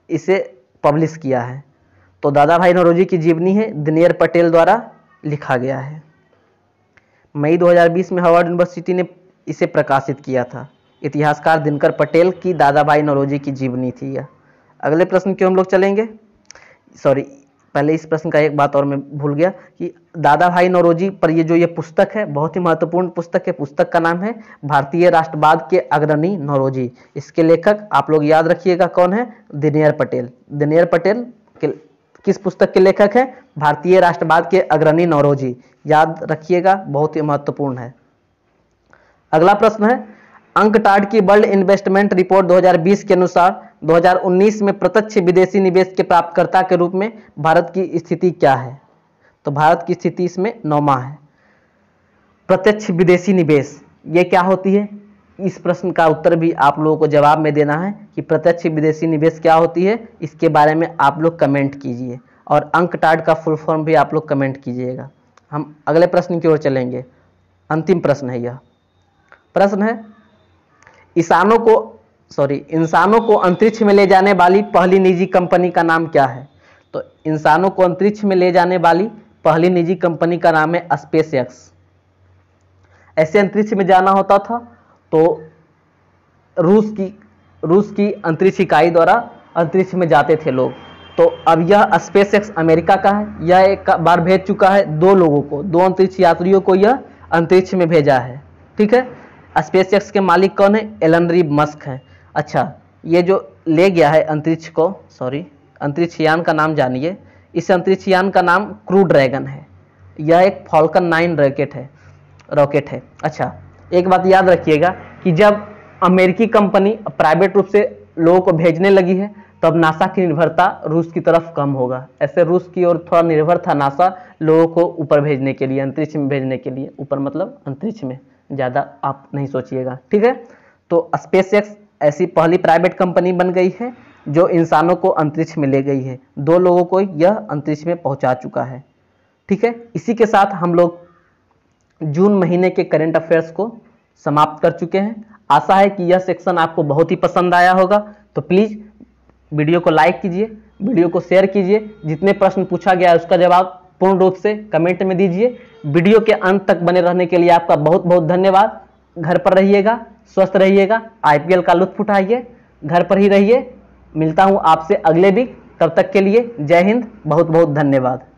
इसे पब्लिश किया है। तो दादा भाई नौरोजी की जीवनी है, दिनेर पटेल द्वारा लिखा गया है। मई 2020 में हार्वर्ड यूनिवर्सिटी ने इसे प्रकाशित किया था। इतिहासकार दिनकर पटेल की दादा भाई नौरोजी की जीवनी थी यह। अगले प्रश्न की हम लोग चलेंगे। पहले इस प्रश्न का एक बात और मैं भूल गया कि दादा भाई नौरोजी पर ये पुस्तक है, बहुत ही महत्वपूर्ण पुस्तक है। पुस्तक का नाम है भारतीय राष्ट्रवाद के अग्रणी नौरोजी। इसके लेखक आप लोग याद रखिएगा कौन है? दिनेर पटेल। दिनेर पटेल किस पुस्तक के लेखक हैं? भारतीय राष्ट्रवाद के अग्रणी नौरोजी। याद रखिएगा, बहुत ही महत्वपूर्ण है। अगला प्रश्न है, अंकटाड की वर्ल्ड इन्वेस्टमेंट रिपोर्ट 2020 के अनुसार 2019 में प्रत्यक्ष विदेशी निवेश के प्राप्तकर्ता के रूप में भारत की स्थिति क्या है? तो भारत की स्थिति इसमें 9वां है। प्रत्यक्ष विदेशी निवेश ये क्या होती है? इस प्रश्न का उत्तर भी आप लोगों को जवाब में देना है कि प्रत्यक्ष विदेशी निवेश क्या होती है। इसके बारे में आप लोग कमेंट कीजिए और अंक टाड का फुल फॉर्म भी आप लोग कमेंट कीजिएगा। हम अगले प्रश्न की ओर चलेंगे। अंतिम प्रश्न है यह। प्रश्न है, इंसानों को अंतरिक्ष में ले जाने वाली पहली निजी कंपनी का नाम क्या है? तो इंसानों को अंतरिक्ष में ले जाने वाली पहली निजी कंपनी का नाम है स्पेस एक्स। ऐसे अंतरिक्ष में जाना होता था तो रूस की अंतरिक्ष इकाई द्वारा अंतरिक्ष में जाते थे लोग। तो अब यह स्पेस एक्स अमेरिका का है। यह एक बार भेज चुका है 2 लोगों को, 2 अंतरिक्ष यात्रियों को यह अंतरिक्ष में भेजा है। ठीक है, स्पेस एक्स के मालिक कौन है? एलन री मस्क है। अच्छा, ये जो ले गया है अंतरिक्ष को, अंतरिक्ष यान का नाम जानिए। इस अंतरिक्ष यान का नाम क्रू ड्रैगन है। यह एक फॉल्कन 9 रॉकेट है। अच्छा, एक बात याद रखिएगा कि जब अमेरिकी कंपनी प्राइवेट रूप से लोगों को भेजने लगी है तब नासा की निर्भरता रूस की तरफ कम होगा। ऐसे रूस की ओर थोड़ा निर्भर था नासा लोगों को ऊपर भेजने के लिए, अंतरिक्ष में भेजने के लिए। ऊपर मतलब अंतरिक्ष में, ज़्यादा आप नहीं सोचिएगा। ठीक है, तो स्पेस एक्स ऐसी पहली प्राइवेट कंपनी बन गई है जो इंसानों को अंतरिक्ष में ले गई है। 2 लोगों को यह अंतरिक्ष में पहुंचा चुका है। ठीक है, इसी के साथ हम लोग जून महीने के करंट अफेयर्स को समाप्त कर चुके हैं। आशा है कि यह सेक्शन आपको बहुत ही पसंद आया होगा। तो प्लीज़ वीडियो को लाइक कीजिए, वीडियो को शेयर कीजिए। जितने प्रश्न पूछा गया है उसका जवाब पूर्ण रूप से कमेंट में दीजिए। वीडियो के अंत तक बने रहने के लिए आपका बहुत बहुत धन्यवाद। घर पर रहिएगा, स्वस्थ रहिएगा, IPL का लुत्फ उठाइए, घर पर ही रहिए। मिलता हूँ आपसे अगले वीक। तब तक के लिए जय हिंद, बहुत बहुत धन्यवाद।